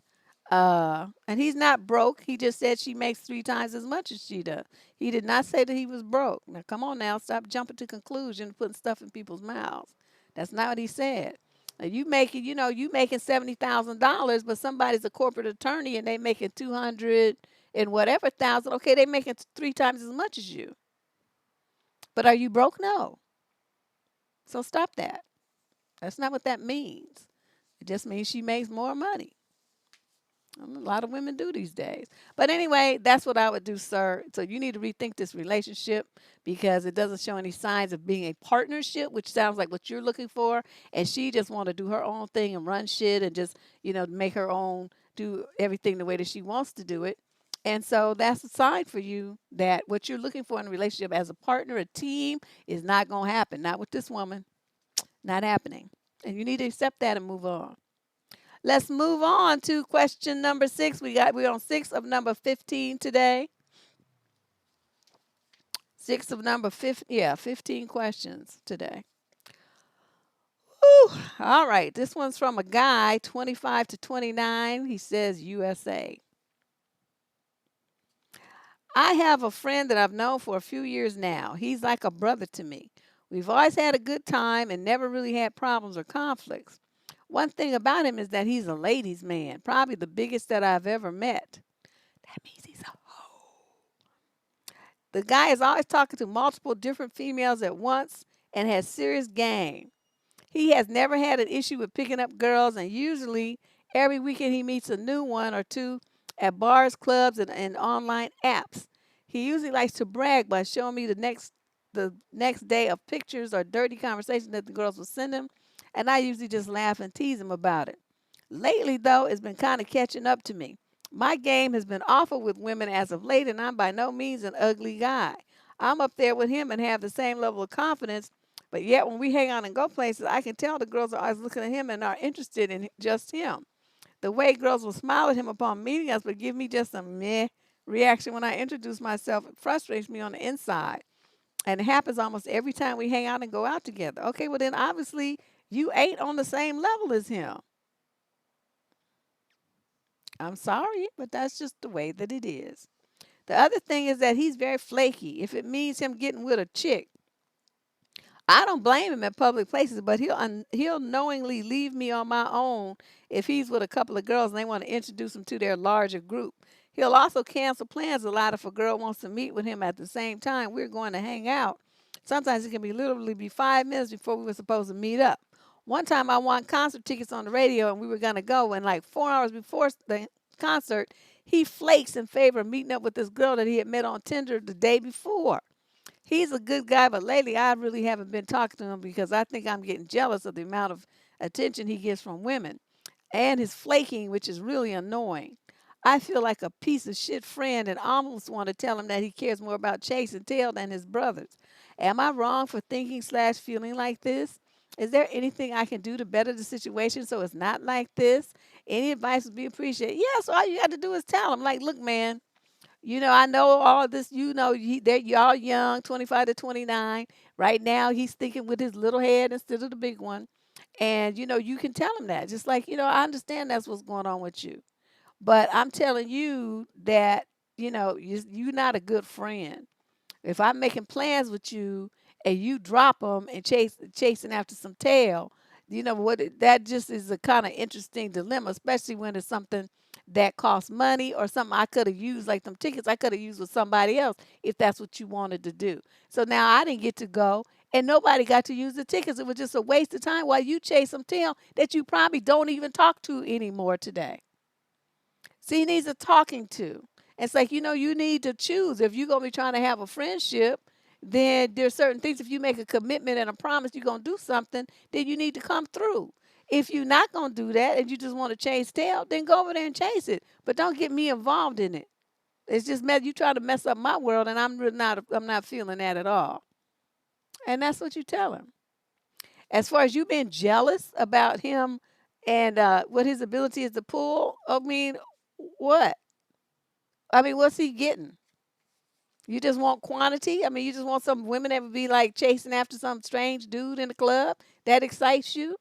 he's not broke. He just said she makes 3 times as much as she does. He did not say that he was broke. Now come on now, stop jumping to conclusions, putting stuff in people's mouths. That's not what he said. Now, you making $70,000, but somebody's a corporate attorney and they making 200 and whatever thousand. Okay, they making 3 times as much as you. But are you broke? No. So stop that. That's not what that means. It just means she makes more money. A lot of women do these days. But anyway, that's what I would do, sir. So you need to rethink this relationship because it doesn't show any signs of being a partnership, which sounds like what you're looking for. And she just want to do her own thing and run shit and just, make her own, do everything the way that she wants to do it. And so that's a sign for you that what you're looking for in a relationship as a partner, a team, is not going to happen. Not with this woman. Not happening. And you need to accept that and move on. Let's move on to question number 6. We're on 6 of number 15 today. 6 of number 15. Yeah, 15 questions today. Whew. All right. This one's from a guy, 25 to 29. He says USA. I have a friend that I've known for a few years now. He's like a brother to me. We've always had a good time and never really had problems or conflicts. One thing about him is that he's a ladies' man, probably the biggest that I've ever met. That means he's a hoe. The guy is always talking to multiple different females at once and has serious game. He has never had an issue with picking up girls, and usually every weekend he meets a new one or two at bars, clubs, and online apps. He usually likes to brag by showing me the next day of pictures or dirty conversations that the girls will send him, and I usually just laugh and tease him about it. Lately, though, it's been kind of catching up to me. My game has been awful with women as of late, and I'm by no means an ugly guy. I'm up there with him and have the same level of confidence, but yet when we hang out and go places, I can tell the girls are always looking at him and are interested in just him. The way girls will smile at him upon meeting us, but give me just a meh reaction when I introduce myself, it frustrates me on the inside. And it happens almost every time we hang out and go out together. Okay, well then obviously you ain't on the same level as him. I'm sorry, but that's just the way that it is. The other thing is that he's very flaky. If it means him getting with a chick, I don't blame him at public places, but he'll knowingly leave me on my own if he's with a couple of girls and they want to introduce him to their larger group. He'll also cancel plans a lot if a girl wants to meet with him at the same time we're going to hang out. Sometimes it can be literally be 5 minutes before we were supposed to meet up. One time I won concert tickets on the radio and we were going to go, and like 4 hours before the concert, he flakes in favor of meeting up with this girl that he had met on Tinder the day before. He's a good guy, but lately I really haven't been talking to him because I think I'm getting jealous of the amount of attention he gets from women and his flaking, which is really annoying. I feel like a piece of shit friend and almost want to tell him that he cares more about Chase and Tail than his brothers. Am I wrong for thinking slash feeling like this? Is there anything I can do to better the situation so it's not like this? Any advice would be appreciated. Yes, all you got to do is tell him, like, look, man, I know all of this. They're y'all young, 25 to 29. Right now, he's thinking with his little head instead of the big one. And, you can tell him that. Just like, I understand that's what's going on with you. But I'm telling you that, you're not a good friend. If I'm making plans with you and you drop them and chasing after some tail, that just is a kind of interesting dilemma, especially when it's something that costs money or something I could have used, like them tickets I could have used with somebody else if that's what you wanted to do. So now I didn't get to go and nobody got to use the tickets. It was just a waste of time while you chase some tail that you probably don't even talk to anymore today. See, he needs a talking to. It's like, you need to choose. If you're going to be trying to have a friendship, then there's certain things. If you make a commitment and a promise you're going to do something, then you need to come through. If you're not going to do that and you just want to chase tail, then go over there and chase it. But don't get me involved in it. It's just you try to mess up my world, and I'm not feeling that at all. And that's what you tell him. As far as you being jealous about him and what his ability is to pull, I mean, what? I mean, what's he getting? You just want quantity? I mean, you just want some women that would be like chasing after some strange dude in the club? That excites you?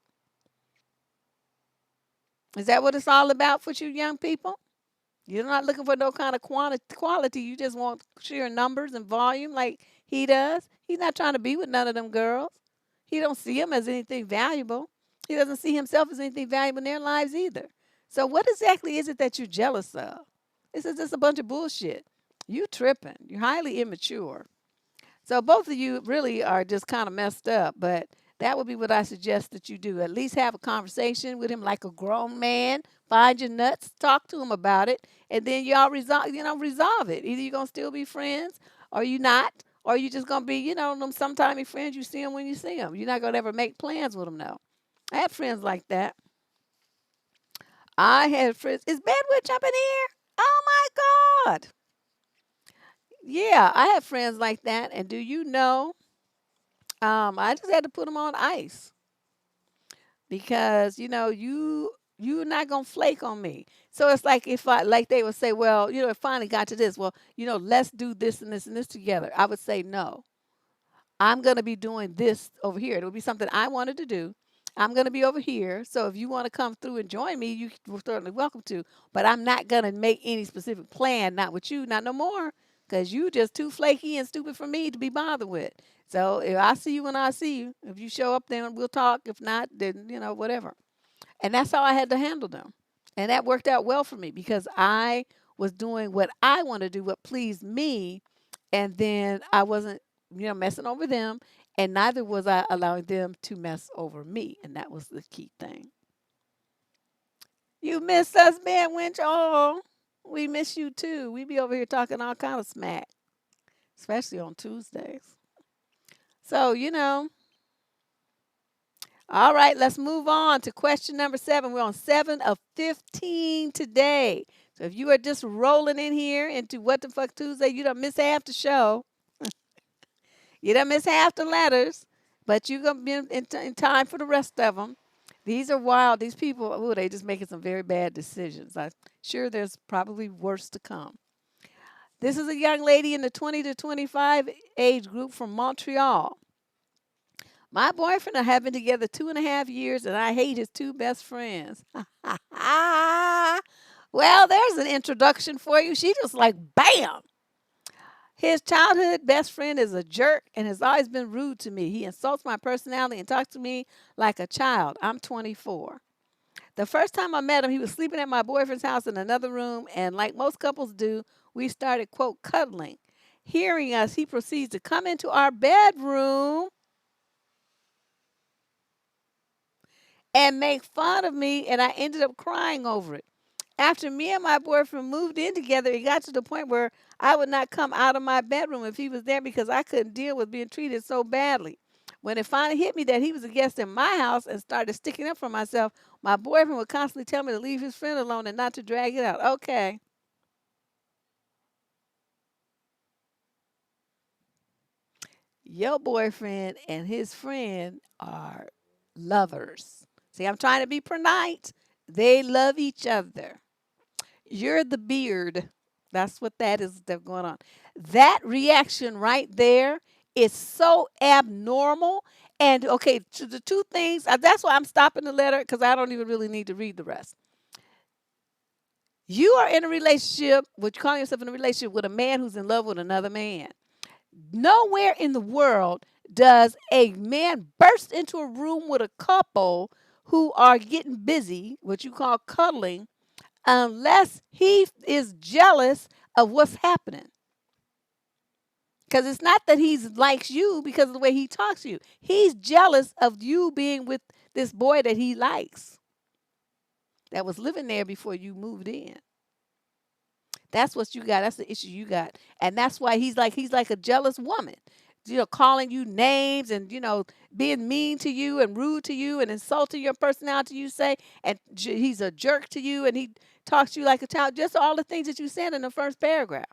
Is that what it's all about for you young people? You're not looking for no kind of quality. You just want sheer numbers and volume like he does. He's not trying to be with none of them girls. He don't see them as anything valuable. He doesn't see himself as anything valuable in their lives either. So what exactly is it that you're jealous of? This is just a bunch of bullshit. You tripping. You're highly immature. So both of you really are just kind of messed up, but that would be what I suggest that you do. At least have a conversation with him like a grown man. Find your nuts, talk to him about it, and then y'all resolve it. Either you're gonna still be friends or you not, or you just gonna be, them sometime friends. You see them when you see them. You're not gonna ever make plans with them though. I had friends like that. I had friends. Is Bedwood jumping here? Oh my God. Yeah, I have friends like that. And do you know? I just had to put them on ice because you're not gonna flake on me. So it's like if I like they would say, well, it finally got to this. Well, let's do this and this and this together. I would say no. I'm gonna be doing this over here. It would be something I wanted to do. I'm gonna be over here. So if you want to come through and join me, you're certainly welcome to. But I'm not gonna make any specific plan. Not with you. Not no more. Cause you just too flaky and stupid for me to be bothered with. So if I see you when I see you, if you show up, then we'll talk. If not, then whatever. And that's how I had to handle them. And that worked out well for me because I was doing what I want to do, what pleased me, and then I wasn't, messing over them, and neither was I allowing them to mess over me, and that was the key thing. You miss us, man, Winch. Oh, we miss you too. We be over here talking all kind of smack, especially on Tuesdays. So, all right, let's move on to question number 7. We're on 7 of 15 today. So if you are just rolling in here into What the Fuck Tuesday, you don't miss half the show. You don't miss half the letters, but you're going to be in time for the rest of them. These are wild. These people, they just making some very bad decisions. I'm sure there's probably worse to come. This is a young lady in the 20 to 25 age group from Montreal. My boyfriend and I have been together 2.5 years, and I hate his two best friends. Well, there's an introduction for you. She just like, bam. His childhood best friend is a jerk and has always been rude to me. He insults my personality and talks to me like a child. I'm 24. The first time I met him, he was sleeping at my boyfriend's house in another room, and like most couples do, we started, quote, cuddling. Hearing us, he proceeds to come into our bedroom and make fun of me, and I ended up crying over it. After me and my boyfriend moved in together, it got to the point where I would not come out of my bedroom if he was there because I couldn't deal with being treated so badly. When it finally hit me that he was a guest in my house and started sticking up for myself, my boyfriend would constantly tell me to leave his friend alone and not to drag it out. Okay. Your boyfriend and his friend are lovers. See, I'm trying to be polite. They love each other. You're the beard. That's what that is that's going on. That reaction right there is so abnormal. And okay, to the two things, that's why I'm stopping the letter because I don't even really need to read the rest. You are in a relationship, what you call yourself in a relationship with a man who's in love with another man. Nowhere in the world does a man burst into a room with a couple who are getting busy, what you call cuddling, unless he is jealous of what's happening. Because it's not that he likes you because of the way he talks to you. He's jealous of you being with this boy that he likes, that was living there before you moved in. That's what you got. That's the issue you got. And that's why he's like a jealous woman. Calling you names and being mean to you and rude to you and insulting your personality, you say, and he's a jerk to you and he talks to you like a child. Just all the things that you said in the first paragraph.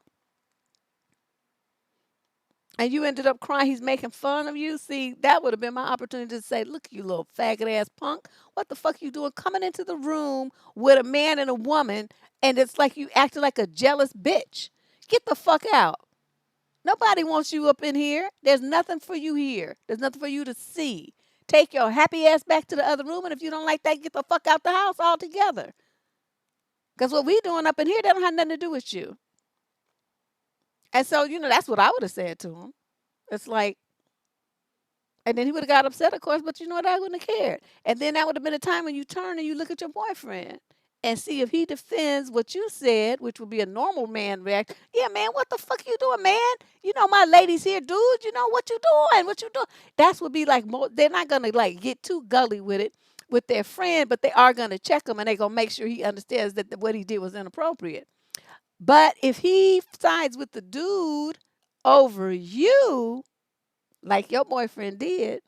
And you ended up crying. He's making fun of you. See, that would have been my opportunity to say, "Look, you little faggot ass punk. What the fuck you doing coming into the room with a man and a woman and it's like you acting like a jealous bitch. Get the fuck out. Nobody wants you up in here. There's nothing for you here. There's nothing for you to see. Take your happy ass back to the other room and if you don't like that, get the fuck out the house altogether. Because what we doing up in here, that don't have nothing to do with you." And so, that's what I would have said to him. It's like, and then he would have got upset, of course, but you know what? I wouldn't have cared. And then that would have been a time when you turn and you look at your boyfriend and see if he defends what you said, which would be a normal man react. Yeah, man, what the fuck you doing, man? My ladies here, dude. What you doing? What you doing? That's would be like, they're not going to like get too gully with it with their friend, but they are going to check him and they're going to make sure he understands that what he did was inappropriate. But if he sides with the dude over you, like your boyfriend did,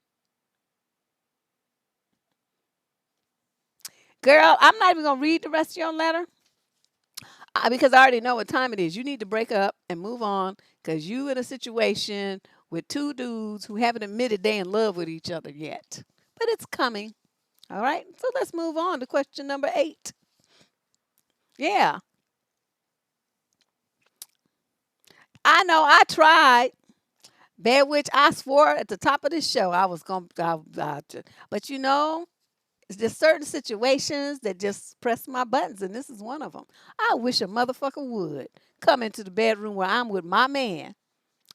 girl, I'm not even gonna read the rest of your letter because I already know what time it is. You need to break up and move on because you in a situation with two dudes who haven't admitted they in love with each other yet. But it's coming. All right. So let's move on to question number 8. Yeah, I know. I tried. Bear which I swore at the top of this show I was gonna. But it's just certain situations that just press my buttons, and this is one of them. I wish a motherfucker would come into the bedroom where I'm with my man.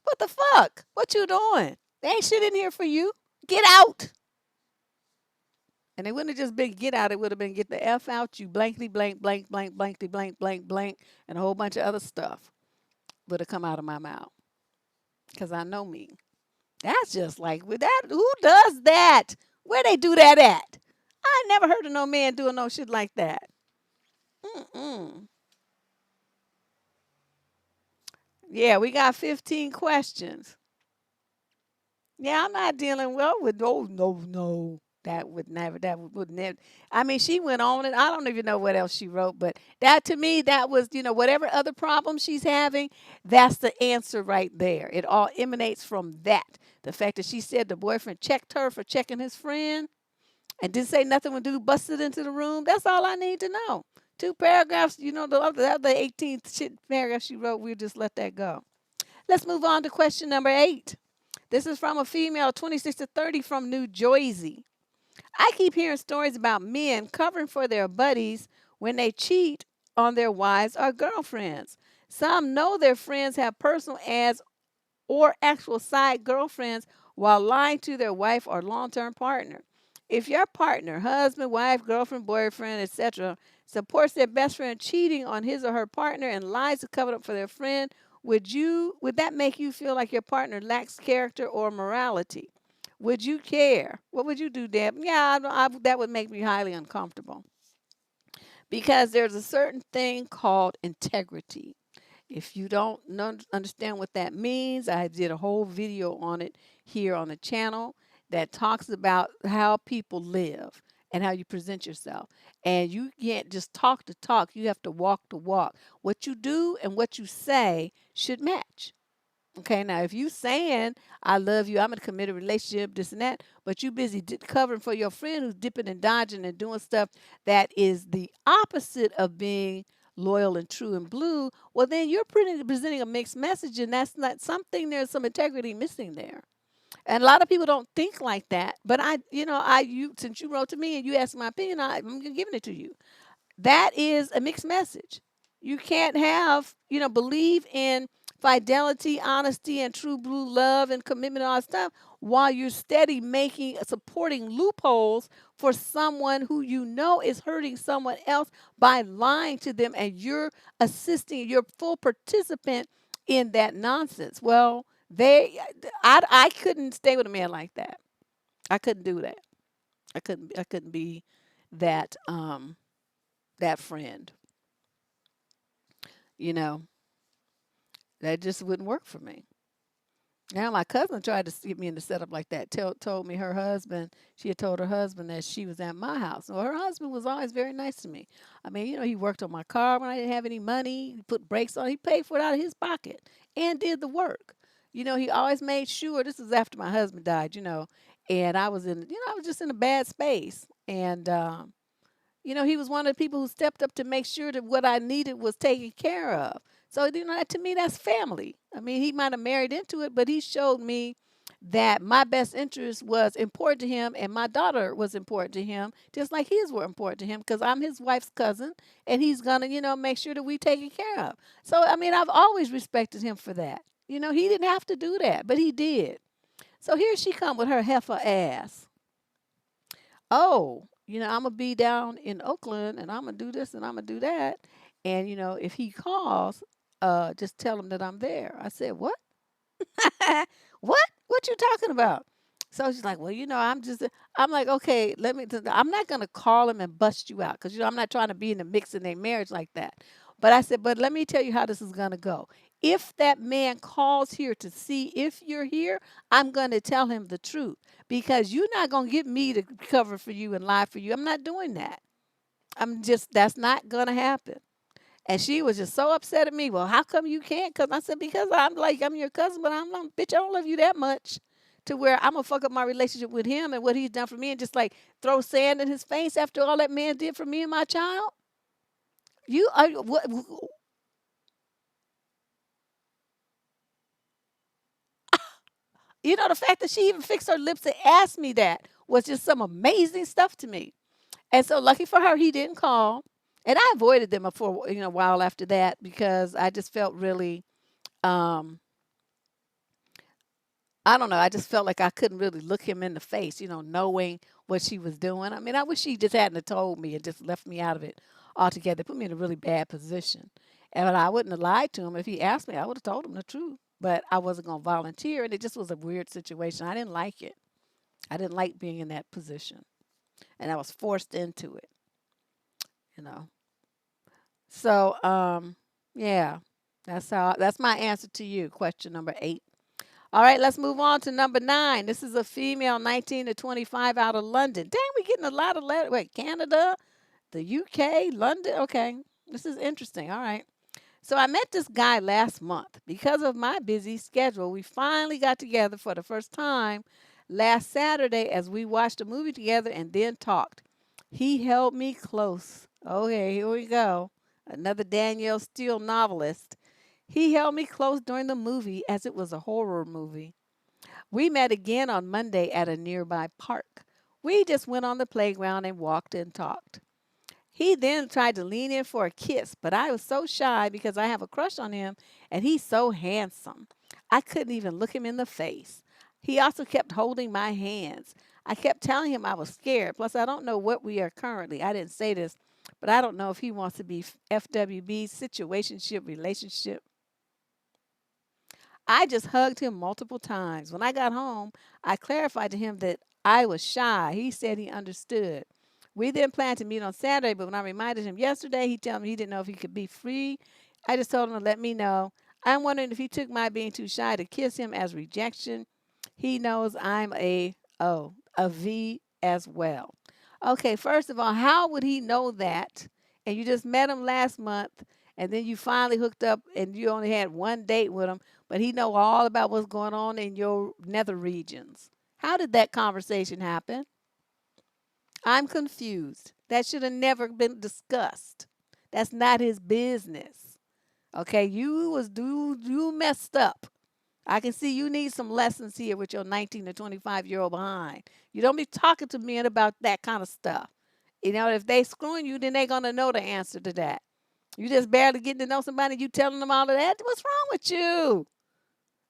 What the fuck? What you doing? There ain't shit in here for you. Get out. And it wouldn't have just been get out. It would have been get the F out, you blankly blank, blank, blank, blankly blank, blank, blank, and a whole bunch of other stuff would have come out of my mouth. Because I know me. That's just like with that. Who does that? Where they do that at? I never heard of no man doing no shit like that. Mm-mm. Yeah, we got 15 questions. Yeah, I'm not dealing well with no, no, no. That would never, would never. I mean, she went on and I don't even know what else she wrote, but that to me, that was, whatever other problems she's having, that's the answer right there. It all emanates from that. The fact that she said the boyfriend checked her for checking his friend and didn't say nothing when dude busted into the room. That's all I need to know. 2 paragraphs, the other 18 shit paragraphs she wrote, we'll just let that go. Let's move on to question number 8. This is from a female 26 to 30 from New Jersey. I keep hearing stories about men covering for their buddies when they cheat on their wives or girlfriends. Some know their friends have personal ads or actual side girlfriends while lying to their wife or long-term partner. If your partner, husband, wife, girlfriend, boyfriend, etc., supports their best friend cheating on his or her partner and lies to cover up for their friend, would that make you feel like your partner lacks character or morality? Would you care? What would you do, Deb? Yeah, that would make me highly uncomfortable because there's a certain thing called integrity. If you don't understand what that means, I did a whole video on it here on the channel that talks about how people live and how you present yourself. And you can't just talk the talk, you have to walk the walk. What you do and what you say should match. Okay, now if you saying I love you, I'm in a committed relationship, this and that, but you busy covering for your friend who's dipping and dodging and doing stuff that is the opposite of being loyal and true and blue, well then you're presenting a mixed message, and that's not something. There's some integrity missing there, and a lot of people don't think like that. But since you wrote to me and you asked my opinion, I'm giving it to you. That is a mixed message. You can't believe in fidelity, honesty, and true blue love and commitment and all that stuff while you're steady supporting loopholes for someone who is hurting someone else by lying to them, and you're you're full participant in that nonsense. Well, I couldn't stay with a man like that. I couldn't do that. I couldn't be that that friend. You know, that just wouldn't work for me. Now my cousin tried to get me in the setup like that. Told me her husband, she had told her husband that she was at my house. Well, her husband was always very nice to me. I mean, he worked on my car when I didn't have any money. He put brakes on. He paid for it out of his pocket and did the work. He always made sure. This was after my husband died. And I was I was just in a bad space. And he was one of the people who stepped up to make sure that what I needed was taken care of. So, to me, that's family. I mean, he might have married into it, but he showed me that my best interest was important to him and my daughter was important to him, just like his were important to him because I'm his wife's cousin and he's going to, make sure that we taken care of. So, I mean, I've always respected him for that. He didn't have to do that, but he did. So here she come with her heifer ass. Oh, I'm gonna be down in Oakland and I'm gonna do this and I'm gonna do that. And if he calls, just tell him that I'm there. I said, what? What? What you talking about? So she's like, well, I'm like, okay, I'm not going to call him and bust you out because, I'm not trying to be in the mix in their marriage like that. But I said, but let me tell you how this is going to go. If that man calls here to see if you're here, I'm going to tell him the truth because you're not going to get me to cover for you and lie for you. I'm not doing that. That's not going to happen. And she was just so upset at me. Well, how come you can't? Because I said, because I'm your cousin, but I'm not, bitch, I don't love you that much to where I'm going to fuck up my relationship with him and what he's done for me and just like throw sand in his face after all that man did for me and my child. You are, what, the fact that she even fixed her lips and asked me that was just some amazing stuff to me. And so lucky for her, he didn't call. And I avoided them for, a while after that because I just felt really, um, I don't know. I just felt like I couldn't really look him in the face, knowing what she was doing. I mean, I wish she just hadn't have told me and just left me out of it altogether. It put me in a really bad position. And I wouldn't have lied to him if he asked me. I would have told him the truth. But I wasn't going to volunteer. And it just was a weird situation. I didn't like it. I didn't like being in that position. And I was forced into it, you know. So, yeah, that's my answer to you. Question number 8. All right, let's move on to number 9. This is a female, 19 to 25, out of London. Dang, we're getting a lot of letters. Wait, Canada, the UK, London. Okay, this is interesting. All right. So I met this guy last month. Because of my busy schedule, we finally got together for the first time last Saturday as we watched a movie together and then talked. He held me close. Okay, here we go. Another Danielle Steele novelist. He held me close during the movie as it was a horror movie. We met again on Monday at a nearby park. We just went on the playground and walked and talked. He then tried to lean in for a kiss, but I was so shy because I have a crush on him and he's so handsome. I couldn't even look him in the face. He also kept holding my hands. I kept telling him I was scared. Plus, I don't know what we are currently. I didn't say this, but I don't know if he wants to be FWB, situationship, relationship. I just hugged him multiple times. When I got home, I clarified to him that I was shy. He said he understood. We then planned to meet on Saturday, but when I reminded him yesterday, he told me he didn't know if he could be free. I just told him to let me know. I'm wondering if he took my being too shy to kiss him as rejection. He knows I'm a V as well. Okay, first of all, how would he know that? And you just met him last month, and then you finally hooked up, and you only had one date with him, but he know all about what's going on in your nether regions. How did that conversation happen? I'm confused. That should have never been discussed. That's not his business. Okay, you messed up. I can see you need some lessons here with your 19 to 25-year-old behind. You don't be talking to men about that kind of stuff. If they screwing you, then they gonna know the answer to that. You just barely getting to know somebody, you telling them all of that. What's wrong with you?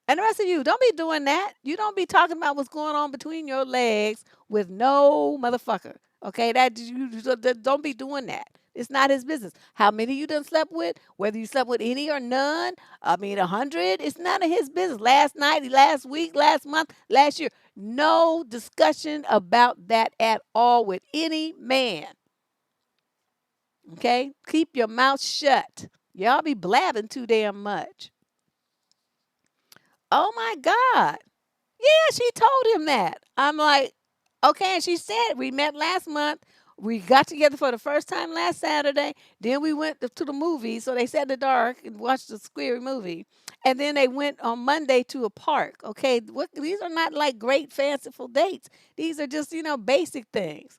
And the rest of you, don't be doing that. You don't be talking about what's going on between your legs with no motherfucker. Okay, don't be doing that. It's not his business. How many you done slept with? Whether you slept with any or none? I mean, 100. It's none of his business. Last night, last week, last month, last year. No discussion about that at all with any man. Okay, keep your mouth shut. Y'all be blabbing too damn much. Oh my God. Yeah, she told him that. I'm like, okay. And she said, we met last month. We got together for the first time last Saturday. Then we went to the movie. So they sat in the dark and watched the scary movie. And then they went on Monday to a park. Okay. These are not like great, fanciful dates. These are just, basic things.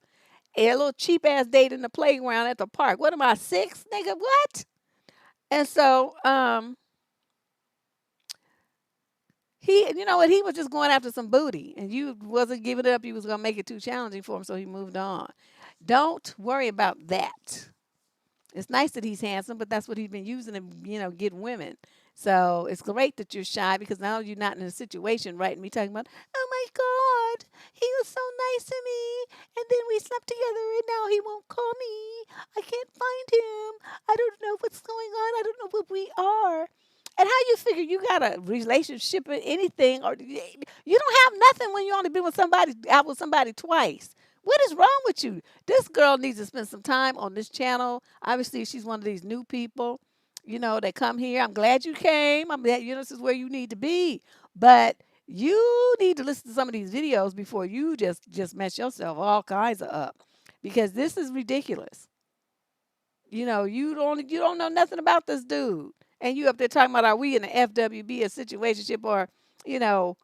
A little cheap ass date in the playground at the park. What am I, 6? Nigga, what? And so, you know what? He was just going after some booty, and you wasn't giving it up. You was gonna make it too challenging for him, so he moved on. Don't worry about that. It's nice that he's handsome, but that's what he's been using to, get women. So it's great that you're shy because now you're not in a situation, right? And me talking about, oh my God, he was so nice to me, and then we slept together, and now he won't call me. I can't find him. I don't know what's going on. I don't know what we are. And how you figure you got a relationship or anything, or you don't have nothing when you only been with somebody out with somebody twice. What is wrong with you? This girl needs to spend some time on this channel. Obviously, she's one of these new people, that come here. I'm glad you came. I'm glad, this is where you need to be. But you need to listen to some of these videos before you just mess yourself all kinds of up. Because this is ridiculous. You don't know nothing about this dude. And you up there talking about, are we in an FWB, a situationship, or, you know,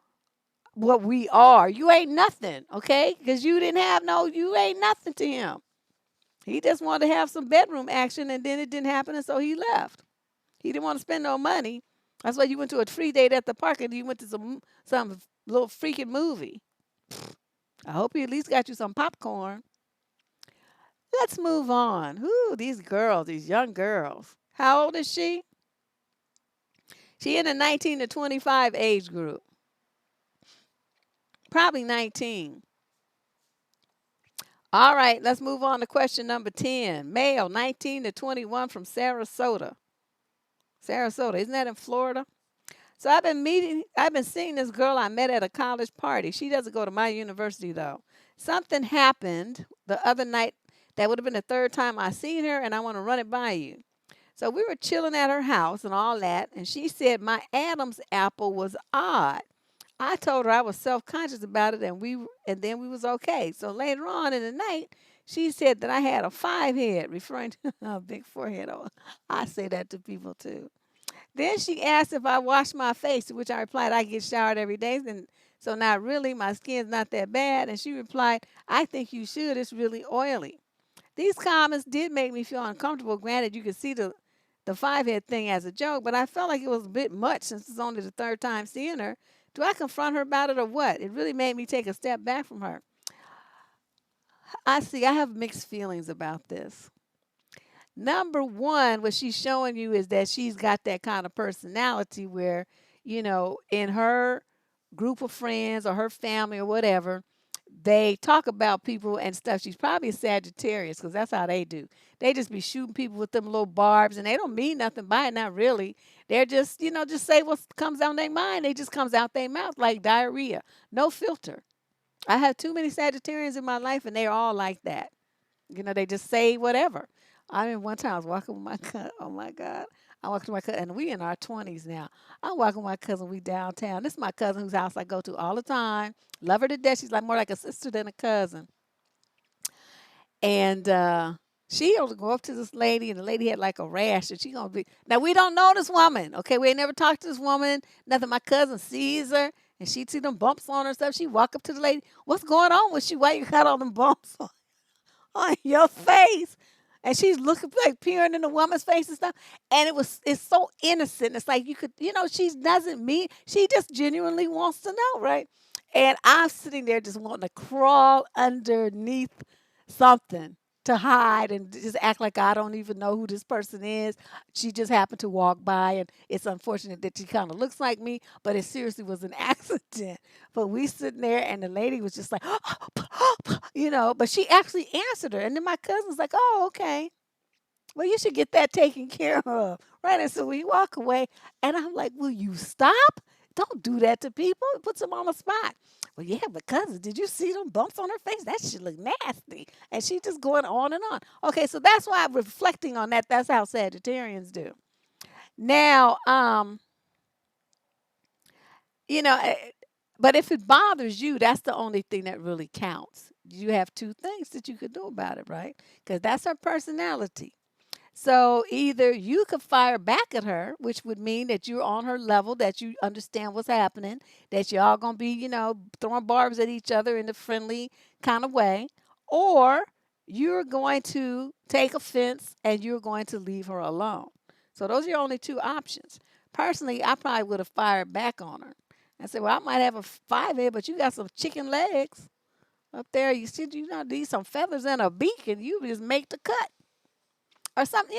what we are. You ain't nothing, okay? Because you ain't nothing to him. He just wanted to have some bedroom action, and then it didn't happen, and so he left. He didn't want to spend no money. That's why you went to a free date at the park, and you went to some little freaking movie. I hope he at least got you some popcorn. Let's move on. Ooh, these girls, these young girls. How old is she? She in the 19 to 25 age group. Probably 19. All right, let's move on to question number 10. Male, 19 to 21 from Sarasota. Sarasota, isn't that in Florida? So I've been seeing this girl I met at a college party. She doesn't go to my university though. Something happened the other night that would have been the third time I seen her, and I want to run it by you. So we were chilling at her house and all that, and she said my Adam's apple was odd. I told her I was self-conscious about it, and then we was okay. So later on in the night, she said that I had a 5 head, referring to a big forehead. Oh, I say that to people too. Then she asked if I wash my face, to which I replied I get showered every day, and so not really. My skin's not that bad. And she replied, I think you should. It's really oily. These comments did make me feel uncomfortable. Granted, you could see the 5 head thing as a joke, but I felt like it was a bit much since it's only the third time seeing her. Do I confront her about it or what? It really made me take a step back from her. I have mixed feelings about this. Number one, what she's showing you is that she's got that kind of personality where, in her group of friends or her family or whatever, they talk about people and stuff. She's probably a Sagittarius because that's how they do. They just be shooting people with them little barbs and they don't mean nothing by it, not really. They're just, just say what comes out their mind. They just comes out their mouth like diarrhea. No filter. I have too many Sagittarians in my life and they're all like that. They just say whatever. I mean, one time I was walking with my cousin. Oh my God. I walked with my cousin, and we in our 20s now. I'm walking with my cousin. We downtown. This is my cousin whose house I go to all the time. Love her to death. She's like more like a sister than a cousin. And she'll go up to this lady, and the lady had like a rash, and she gonna be. Now we don't know this woman. Okay, we ain't never talked to this woman. Nothing. My cousin sees her, and she see them bumps on her and stuff. She walk up to the lady. What's going on with you? Why you got all them bumps on your face? And she's looking like peering in the woman's face and stuff. And it's so innocent. It's like you could, she doesn't mean, she just genuinely wants to know, right? And I'm sitting there just wanting to crawl underneath something to hide and just act like I don't even know who this person is. She just happened to walk by, and it's unfortunate that she kind of looks like me, but it seriously was an accident. But we sitting there, and the lady was just like, but she actually answered her. And then my cousin's like, oh, okay. Well, you should get that taken care of. Right. And so we walk away, and I'm like, will you stop? Don't do that to people. It puts them on the spot. Well, yeah, but cousin, did you see them bumps on her face? That shit look nasty. And she just going on and on. Okay, so that's why I'm reflecting on that. That's how Sagittarians do. Now, you know, but if it bothers you, that's the only thing that really counts. You have two things that you could do about it, right? Because that's her personality. So either you could fire back at her, which would mean that you're on her level, that you understand what's happening, that y'all gonna be, throwing barbs at each other in a friendly kind of way, or you're going to take offense and you're going to leave her alone. So those are your only two options. Personally, I probably would have fired back on her and said, "Well, I might have a 5 head, but you got some chicken legs up there. You see, need some feathers and a beak, and you just make the cut." Or something,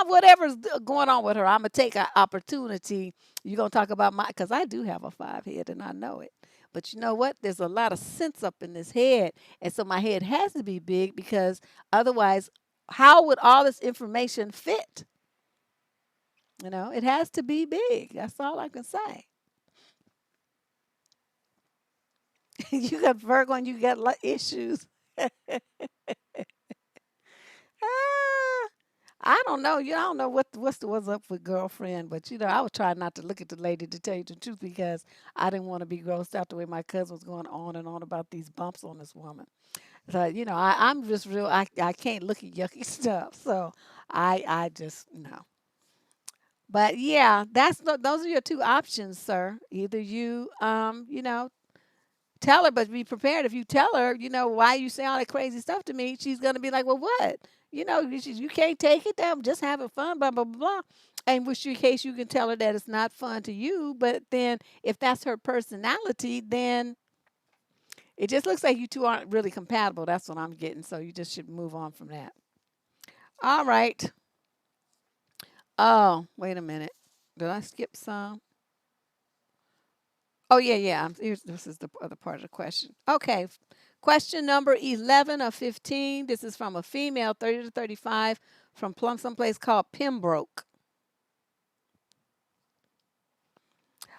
whatever's going on with her, I'm gonna take an opportunity. You're gonna talk about my, because I do have a 5 head and I know it. But you know what? There's a lot of sense up in this head, and so my head has to be big because otherwise, how would all this information fit? It has to be big. That's all I can say. You got Virgo and you got issues. Ah, I don't know. I don't know what's up with girlfriend, but I was trying not to look at the lady to tell you the truth because I didn't want to be grossed out the way my cousin was going on and on about these bumps on this woman. So I'm just real. I can't look at yucky stuff. So I just no. But yeah, those are your two options, sir. Either tell her, but be prepared. If you tell her, why you say all that crazy stuff to me, she's gonna be like, well, what? You can't take it. I'm just having fun, blah blah blah. Blah. And which your case, you can tell her that it's not fun to you. But then, if that's her personality, then it just looks like you two aren't really compatible. That's what I'm getting. So you just should move on from that. All right. Oh, wait a minute. Did I skip some? Oh, yeah, yeah. This is the other part of the question. Okay. Question number 11 of 15. This is from a female, 30 to 35, from someplace called Pembroke.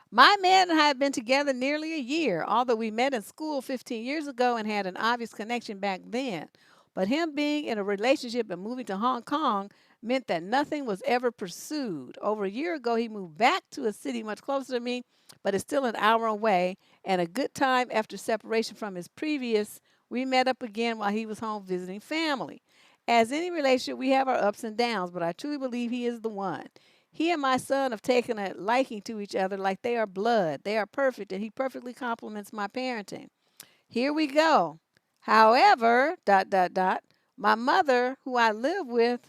My man and I have been together nearly a year, although we met in school 15 years ago and had an obvious connection back then. But him being in a relationship and moving to Hong Kong meant that nothing was ever pursued. Over a year ago, he moved back to a city much closer to me, but it's still an hour away. And a good time after separation from his previous, we met up again while he was home visiting family. As any relationship, we have our ups and downs, but I truly believe he is the one. He and my son have taken a liking to each other like they are blood. They are perfect, and he perfectly complements my parenting. Here we go. However, dot, dot, dot, my mother, who I live with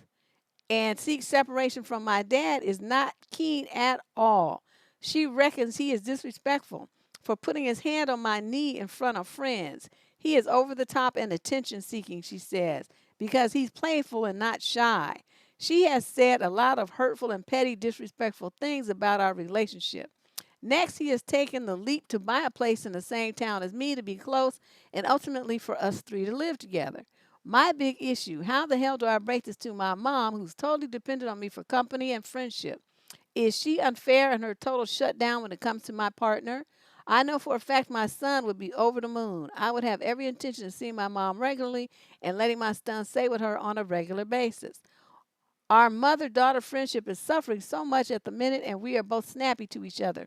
and seeks separation from my dad, is not keen at all. She reckons he is disrespectful for putting his hand on my knee in front of friends. He is over the top and attention seeking, she says, because he's playful and not shy. She has said a lot of hurtful and petty, disrespectful things about our relationship. Next, he has taken the leap to buy a place in the same town as me to be close and ultimately for us three to live together. My big issue: how the hell do I break this to my mom, who's totally dependent on me for company and friendship? Is she unfair in her total shutdown when it comes to my partner? I know for a fact my son would be over the moon. I would have every intention of seeing my mom regularly and letting my son stay with her on a regular basis. Our mother daughter friendship is suffering so much at the minute, and we are both snappy to each other.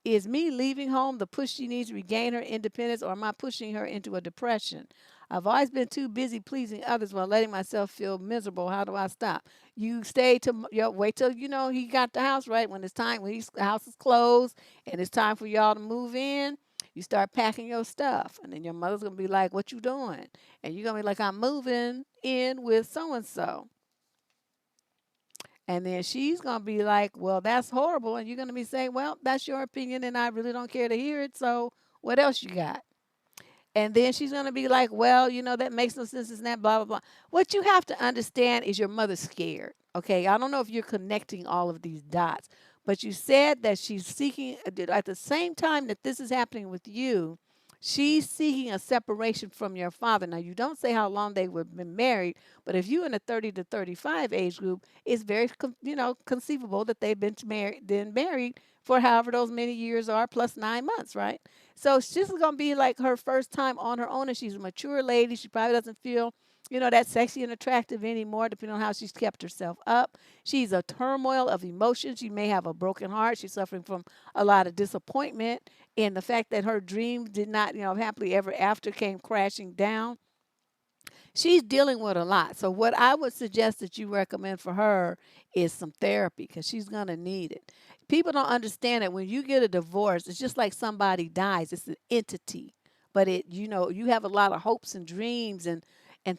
Is me leaving home the push she needs to regain her independence, or am I pushing her into a depression? I've always been too busy pleasing others while letting myself feel miserable. How do I stop? You stay to wait till he got the house right. When it's time, when the house is closed and it's time for y'all to move in, you start packing your stuff, and then your mother's gonna be like, "What you doing?" And you're gonna be like, "I'm moving in with so and so." And then she's going to be like, well, that's horrible. And you're going to be saying, well, that's your opinion and I really don't care to hear it. So what else you got? And then she's going to be like, well, that makes no sense. It's not blah, blah, blah. What you have to understand is your mother's scared. Okay. I don't know if you're connecting all of these dots, but you said that she's seeking, at the same time that this is happening with you, she's seeking a separation from your father. Now, you don't say how long they were been married, but if you in the 30 to 35 age group, it's very, conceivable that they've been married for however those many years are, plus 9 months, right? So she's going to be like her first time on her own, and she's a mature lady. She probably doesn't feel, that sexy and attractive anymore, depending on how she's kept herself up. She's a turmoil of emotions. She may have a broken heart. She's suffering from a lot of disappointment, and the fact that her dreams did not, happily ever after came crashing down. She's dealing with a lot. So what I would suggest that you recommend for her is some therapy, because she's going to need it. People don't understand that when you get a divorce, it's just like somebody dies. It's an entity. But you have a lot of hopes and dreams and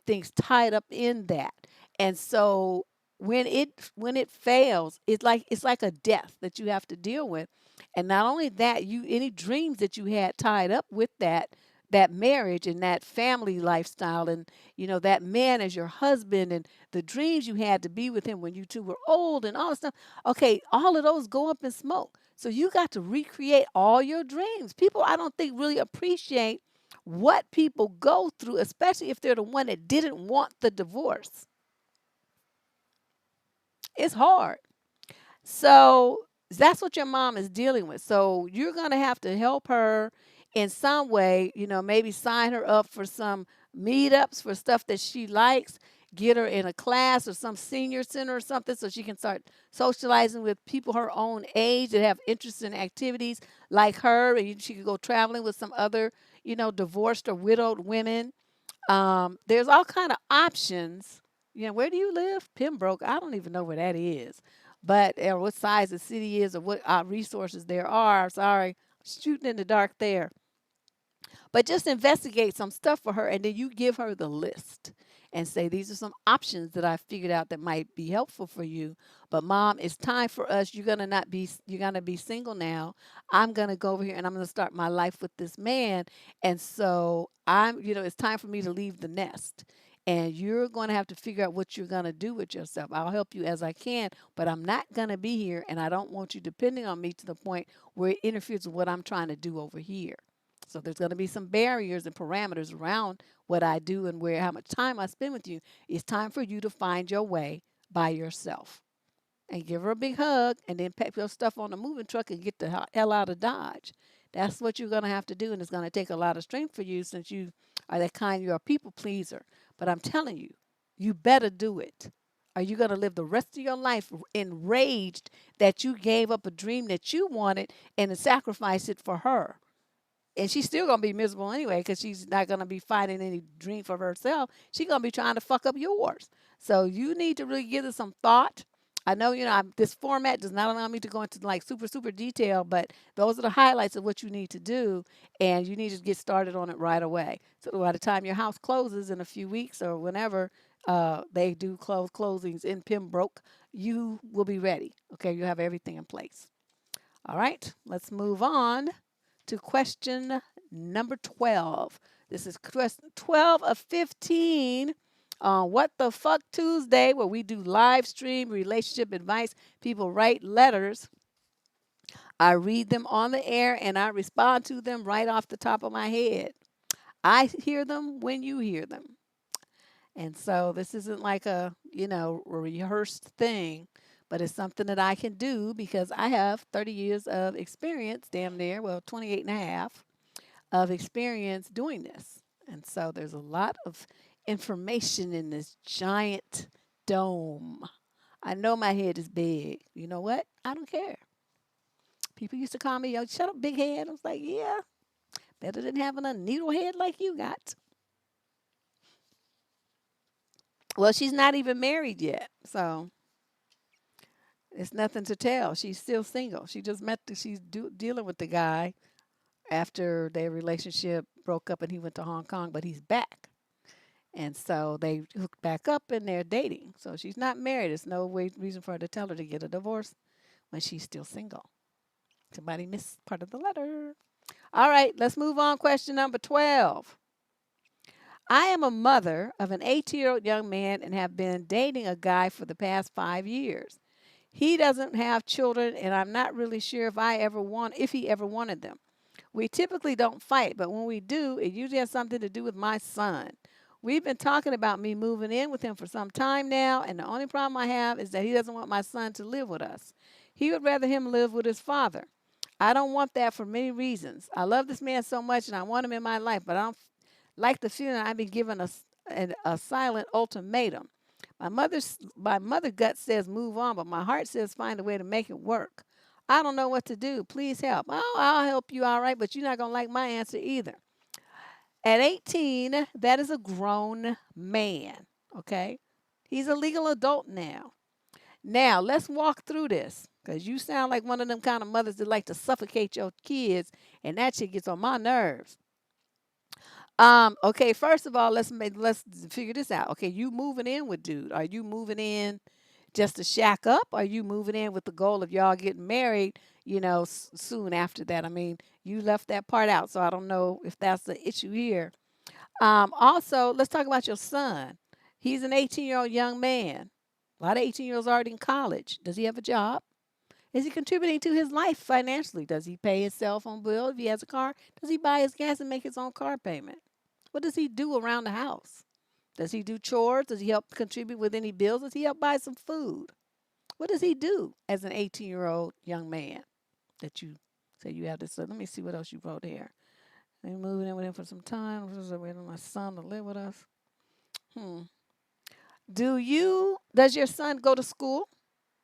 things tied up in that. And so when it fails, it's like a death that you have to deal with. And not only that, you any dreams that you had tied up with that marriage and that family lifestyle, and that man as your husband, and the dreams you had to be with him when you two were old, and all this stuff. Okay, all of those go up in smoke. So you got to recreate all your dreams. People, I don't think, really appreciate what people go through, especially if they're the one that didn't want the divorce. It's hard. So that's what your mom is dealing with. So you're going to have to help her in some way, maybe sign her up for some meetups for stuff that she likes, get her in a class or some senior center or something, so she can start socializing with people her own age that have interests in activities like her, and she could go traveling with some other, divorced or widowed women. There's all kind of options. Where do you live? Pembroke. I don't even know where that is, but or what size the city is, or what resources there are. Sorry, shooting in the dark there. But just investigate some stuff for her, and then you give her the list and say, these are some options that I figured out that might be helpful for you. But mom, it's time for us. You're gonna be single now. I'm gonna go over here and I'm gonna start my life with this man. And so it's time for me to leave the nest. And you're going to have to figure out what you're going to do with yourself. I'll help you as I can, but I'm not going to be here. And I don't want you depending on me to the point where it interferes with what I'm trying to do over here. So there's going to be some barriers and parameters around what I do and how much time I spend with you. It's time for you to find your way by yourself. And give her a big hug, and then pack your stuff on the moving truck and get the hell out of Dodge. That's what you're going to have to do, and it's going to take a lot of strength for you, since you are that kind. You're a people pleaser. But I'm telling you, you better do it. Are you going to live the rest of your life enraged that you gave up a dream that you wanted and sacrificed it for her? And she's still gonna be miserable anyway, because she's not gonna be finding any dream for herself. She's gonna be trying to fuck up yours. So you need to really give it some thought. I know, this format does not allow me to go into like super super detail, but those are the highlights of what you need to do, and you need to get started on it right away. So by the time your house closes in a few weeks or whenever they do closings in Pembroke, you will be ready. Okay, you have everything in place. All right, let's move on to question number 12. This is question 12 of 15 on What the Fuck Tuesday, where we do live stream relationship advice. People write letters. I read them on the air and I respond to them right off the top of my head. I hear them when you hear them. And so this isn't like a rehearsed thing, but it's something that I can do because I have 30 years of experience, damn near, well, 28 and a half of experience doing this. And so there's a lot of information in this giant dome. I know my head is big. You know what? I don't care. People used to call me, yo, shut up, big head. I was like, yeah, better than having a needle head like you got. Well, she's not even married yet. So it's nothing to tell. She's still single. She just she's dealing with the guy after their relationship broke up and he went to Hong Kong, but he's back. And so they hooked back up and they're dating. So she's not married. There's no reason for her to tell her to get a divorce when she's still single. Somebody missed part of the letter. All right, let's move on. Question number 12. I am a mother of an 18-year-old young man and have been dating a guy for the past 5 years. He doesn't have children, and I'm not really sure if he ever wanted them. We typically don't fight, but when we do, it usually has something to do with my son. We've been talking about me moving in with him for some time now, and the only problem I have is that he doesn't want my son to live with us. He would rather him live with his father. I don't want that for many reasons. I love this man so much and I want him in my life, but I don't like the feeling I've been given a silent ultimatum. My mother gut says move on, but my heart says find a way to make it work. I don't know what to do. Please help. Oh, I'll help you all right, but you're not going to like my answer either. At 18, that is a grown man, okay? He's a legal adult now. Now, let's walk through this because you sound like one of them kind of mothers that like to suffocate your kids, and that shit gets on my nerves. Okay, first of all, let's figure this out. Okay, you moving in with dude. Are you moving in just to shack up? Are you moving in with the goal of y'all getting married, soon after that? I mean, you left that part out, so I don't know if that's the issue here. Also, let's talk about your son. He's an 18-year-old young man. A lot of 18-year-olds already in college. Does he have a job? Is he contributing to his life financially? Does he pay his cell phone bill if he has a car? Does he buy his gas and make his own car payment? What does he do around the house? Does he do chores? Does he help contribute with any bills? Does he help buy some food? What does he do as an 18-year-old young man that you say you have this? Let me see what else you wrote here. They moving in with him for some time. Waiting on my son to live with us. Hmm. Does your son go to school?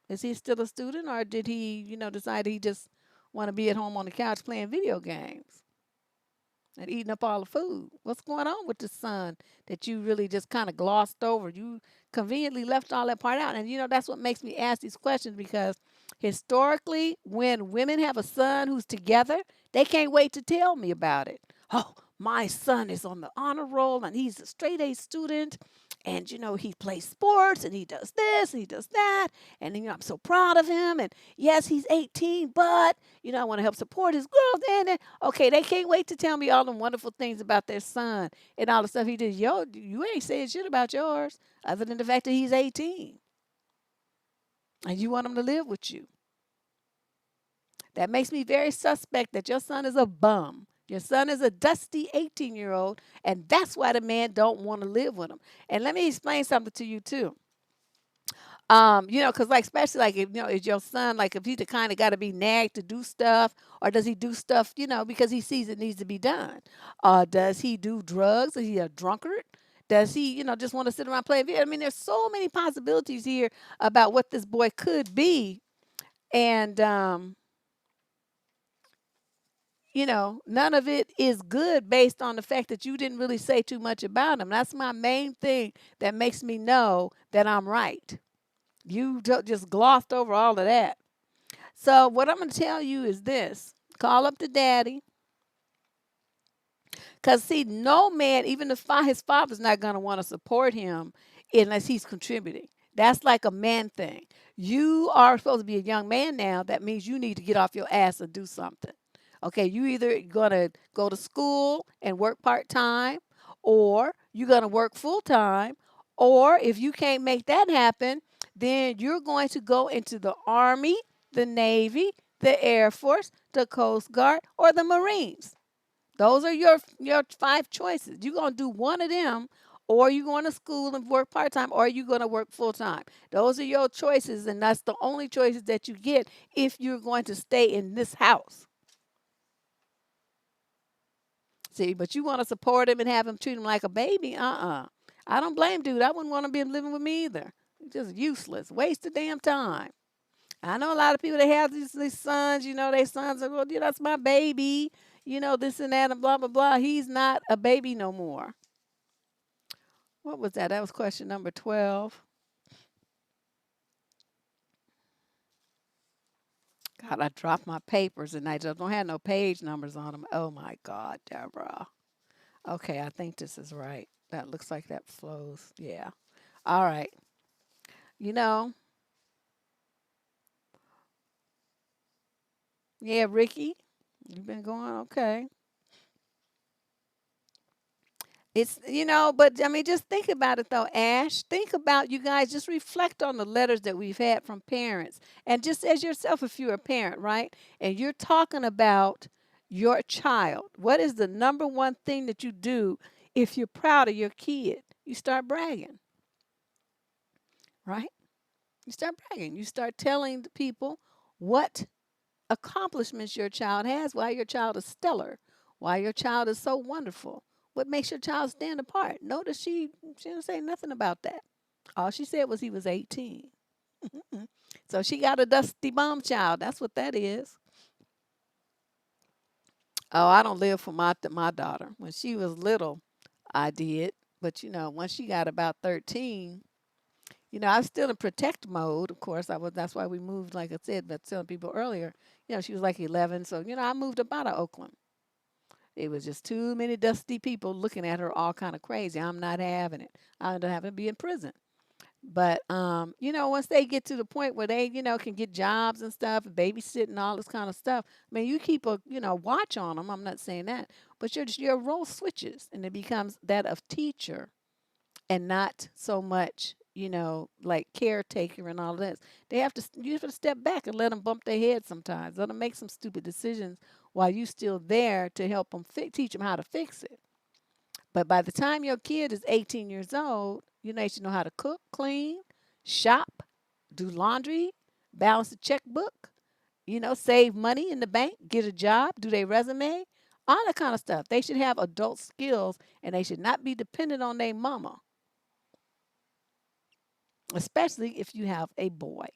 Is he still a student or did he, decide he just want to be at home on the couch playing video games and eating up all the food? What's going on with the son that you really just kind of glossed over? You conveniently left all that part out. And that's what makes me ask these questions because historically, when women have a son who's together, they can't wait to tell me about it. Oh, my son is on the honor roll and he's a straight A student. And he plays sports and he does this and he does that. And I'm so proud of him. And yes, he's 18, but I want to help support his growth. And okay, they can't wait to tell me all the wonderful things about their son and all the stuff he did. Yo, you ain't saying shit about yours other than the fact that he's 18 and you want him to live with you. That makes me very suspect that your son is a bum. Your son is a dusty 18-year-old, and that's why the man don't want to live with him. And let me explain something to you too. Because like especially like if is your son like if he the kind of got to be nagged to do stuff, or does he do stuff because he sees it needs to be done? Does he do drugs? Is he a drunkard? Does he just want to sit around playing video? I mean, there's so many possibilities here about what this boy could be, and none of it is good based on the fact that you didn't really say too much about him. That's my main thing that makes me know that I'm right. You just glossed over all of that. So what I'm going to tell you is this. Call up the daddy. Because, see, no man, even his father's not going to want to support him unless he's contributing. That's like a man thing. You are supposed to be a young man now. That means you need to get off your ass and do something. Okay, you either going to go to school and work part-time, or you're going to work full-time, or if you can't make that happen, then you're going to go into the Army, the Navy, the Air Force, the Coast Guard, or the Marines. Those are your five choices. You're going to do one of them, or you're going to school and work part-time, or you're going to work full-time. Those are your choices, and that's the only choices that you get if you're going to stay in this house. See, but you want to support him and have him treat him like a baby? I don't blame dude. I wouldn't want to be living with me either. Just useless. Waste of damn time. I know a lot of people that have these sons, their sons are, well, that's my baby, this and that and blah, blah, blah. He's not a baby no more. What was that? That was question number 12. God, I dropped my papers and I just don't have no page numbers on them. Oh my God, Deborrah. Okay, I think this is right. That looks like that flows. Yeah. All right. You know, yeah, Ricky, you've been going okay. But I mean, just think about it though, Ash. Think about you guys, just reflect on the letters that we've had from parents. And just as yourself, if you're a parent, right? And you're talking about your child, what is the number one thing that you do if you're proud of your kid? You start bragging, right? You start bragging. You start telling the people what accomplishments your child has, why your child is stellar, why your child is so wonderful. What makes your child stand apart? Notice she didn't say nothing about that. All she said was he was 18. Mm. So she got a dusty bomb child. That's what that is. Oh, I don't live for my daughter. When she was little, I did. But once she got about 13, I was still in protect mode. Of course, I was. That's why we moved, like I said, but telling people earlier, she was like 11. So, I moved up out of Oakland. It was just too many dusty people looking at her all kind of crazy. I'm not having it. I end up having to be in prison. But once they get to the point where they, can get jobs and stuff, and babysitting, all this kind of stuff. I mean, you keep a, watch on them. I'm not saying that, but your role switches, and it becomes that of teacher, and not so much, like caretaker and all this. You have to step back and let them bump their head sometimes. Let them make some stupid decisions while you still there to help them teach them how to fix it. But by the time your kid is 18 years old, they should know how to cook, clean, shop, do laundry, balance a checkbook, save money in the bank, get a job, do their resume, all that kind of stuff. They should have adult skills, and they should not be dependent on their mama, especially if you have a boy.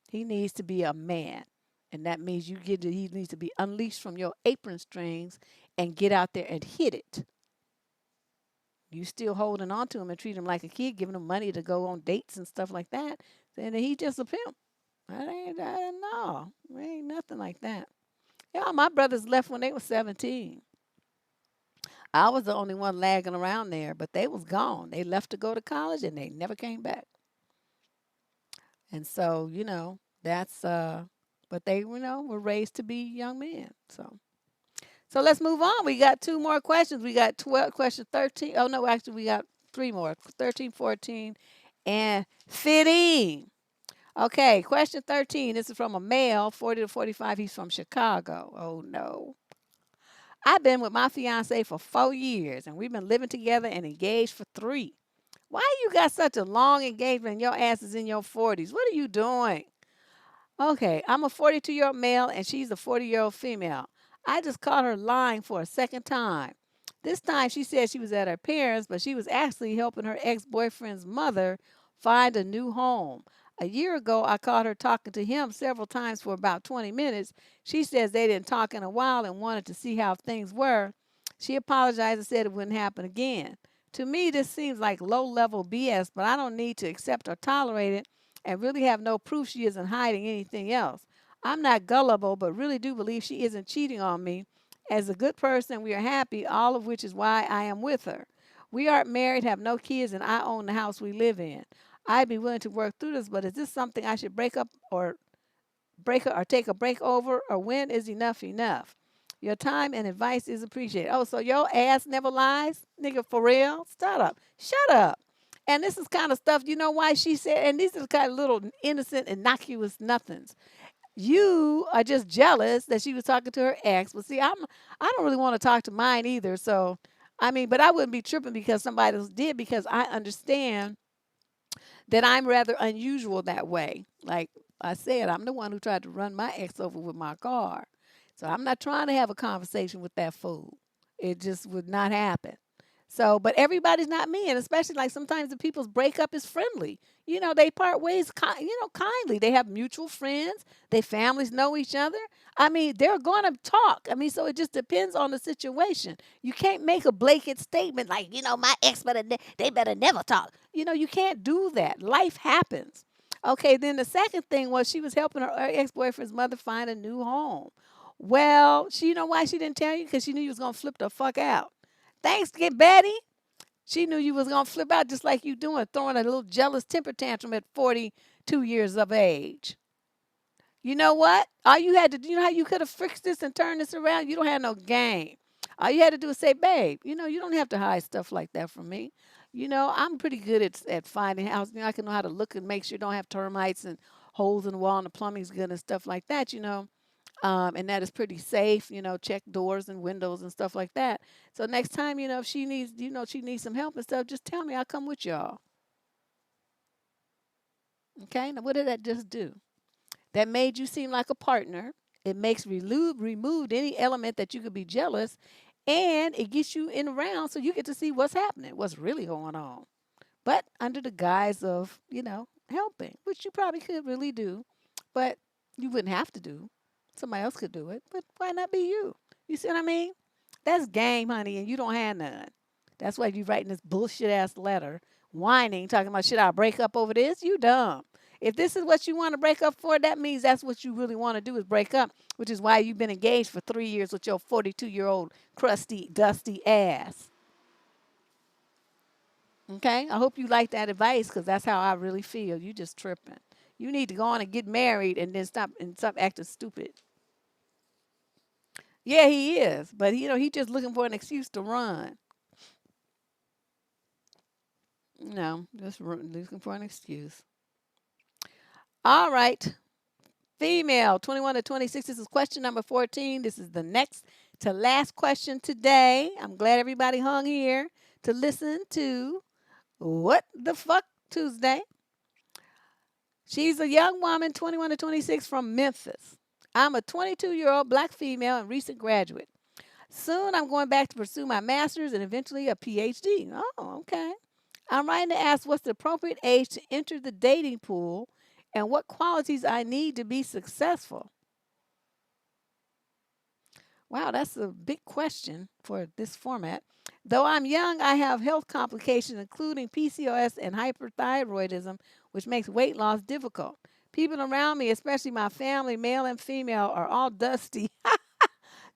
He needs to be a man. And that means he needs to be unleashed from your apron strings and get out there and hit it. You still holding on to him and treat him like a kid, giving him money to go on dates and stuff like that, then he just a pimp. No, there ain't nothing like that. Yeah, my brothers left when they were 17. I was the only one lagging around there, but they was gone. They left to go to college and they never came back. And so, that's but they, were raised to be young men. So let's move on. We got two more questions. We got 12 question 13. Oh no, actually we got three more. 13, 14, and 15. Okay, question 13. This is from a male, 40 to 45. He's from Chicago. Oh no. I've been with my fiance for 4 years, and we've been living together and engaged for 3. Why you got such a long engagement and your ass is in your 40s? What are you doing? Okay, I'm a 42-year-old male and she's a 40-year-old female. I just caught her lying for a second time. This time she said she was at her parents', but she was actually helping her ex boyfriend's mother find a new home. A year ago, I caught her talking to him several times for about 20 minutes. She says they didn't talk in a while and wanted to see how things were. She apologized and said it wouldn't happen again. To me, this seems like low level BS, but I don't need to accept or tolerate it and really have no proof she isn't hiding anything else. I'm not gullible, but really do believe she isn't cheating on me. As a good person, we are happy, all of which is why I am with her. We aren't married, have no kids, and I own the house we live in. I'd be willing to work through this, but is this something I should break or take a break over, or when is enough enough? Your time and advice is appreciated. Oh, so your ass never lies? Nigga, for real? Stop up. Shut up. And this is kind of stuff, you know why she said, and these are kind of little innocent, innocuous nothings. You are just jealous that she was talking to her ex. But see, I don't really want to talk to mine either. So I mean, but I wouldn't be tripping because somebody else did, because I understand that I'm rather unusual that way. Like I said, I'm the one who tried to run my ex over with my car. So I'm not trying to have a conversation with that fool. It just would not happen. So, but everybody's not me, and especially like sometimes the people's breakup is friendly. They part ways, kindly. They have mutual friends. Their families know each other. I mean, they're going to talk. I mean, so it just depends on the situation. You can't make a blanket statement like, my ex they better never talk. You can't do that. Life happens. Okay, then the second thing was she was helping her ex-boyfriend's mother find a new home. Well, you know why she didn't tell you? Because she knew you was going to flip the fuck out. Thanks, get Betty. She knew you was gonna flip out just like you doing, throwing a little jealous temper tantrum at 42 years of age. You know what? All you had to do, you know how you could have fixed this and turned this around? You don't have no game. All you had to do is say, babe, you don't have to hide stuff like that from me. I'm pretty good at finding houses. I can know how to look and make sure you don't have termites and holes in the wall and the plumbing's good and stuff like that. And that is pretty safe, check doors and windows and stuff like that. So next time, if she needs, she needs some help and stuff, just tell me, I'll come with y'all. Okay, now what did that just do? That made you seem like a partner, It makes removed any element that you could be jealous, and it gets you in around so you get to see what's happening, what's really going on. But under the guise of, helping, which you probably could really do, but you wouldn't have to do. Somebody else could do it, but why not be you? You see what I mean? That's game, honey, and you don't have none. That's why you writing this bullshit ass letter, whining, talking about should I break up over this? You dumb. If this is what you want to break up for, that means that's what you really want to do is break up, which is why you've been engaged for 3 years with your 42-year-old crusty, dusty ass. Okay? I hope you like that advice because that's how I really feel. You just tripping. You need to go on and get married and then stop acting stupid. Yeah, he is, but he's just looking for an excuse to run. No, just looking for an excuse. All right. Female, 21 to 26. This is question number 14. This is the next to last question today. I'm glad everybody hung here to listen to What the Fuck Tuesday. She's a young woman, 21 to 26, from Memphis. I'm a 22-year-old black female and recent graduate. Soon I'm going back to pursue my master's and eventually a PhD. Oh, okay. I'm writing to ask what's the appropriate age to enter the dating pool and what qualities I need to be successful. Wow, that's a big question for this format. Though I'm young, I have health complications, including PCOS and hyperthyroidism, which makes weight loss difficult. People around me, especially my family, male and female, are all dusty.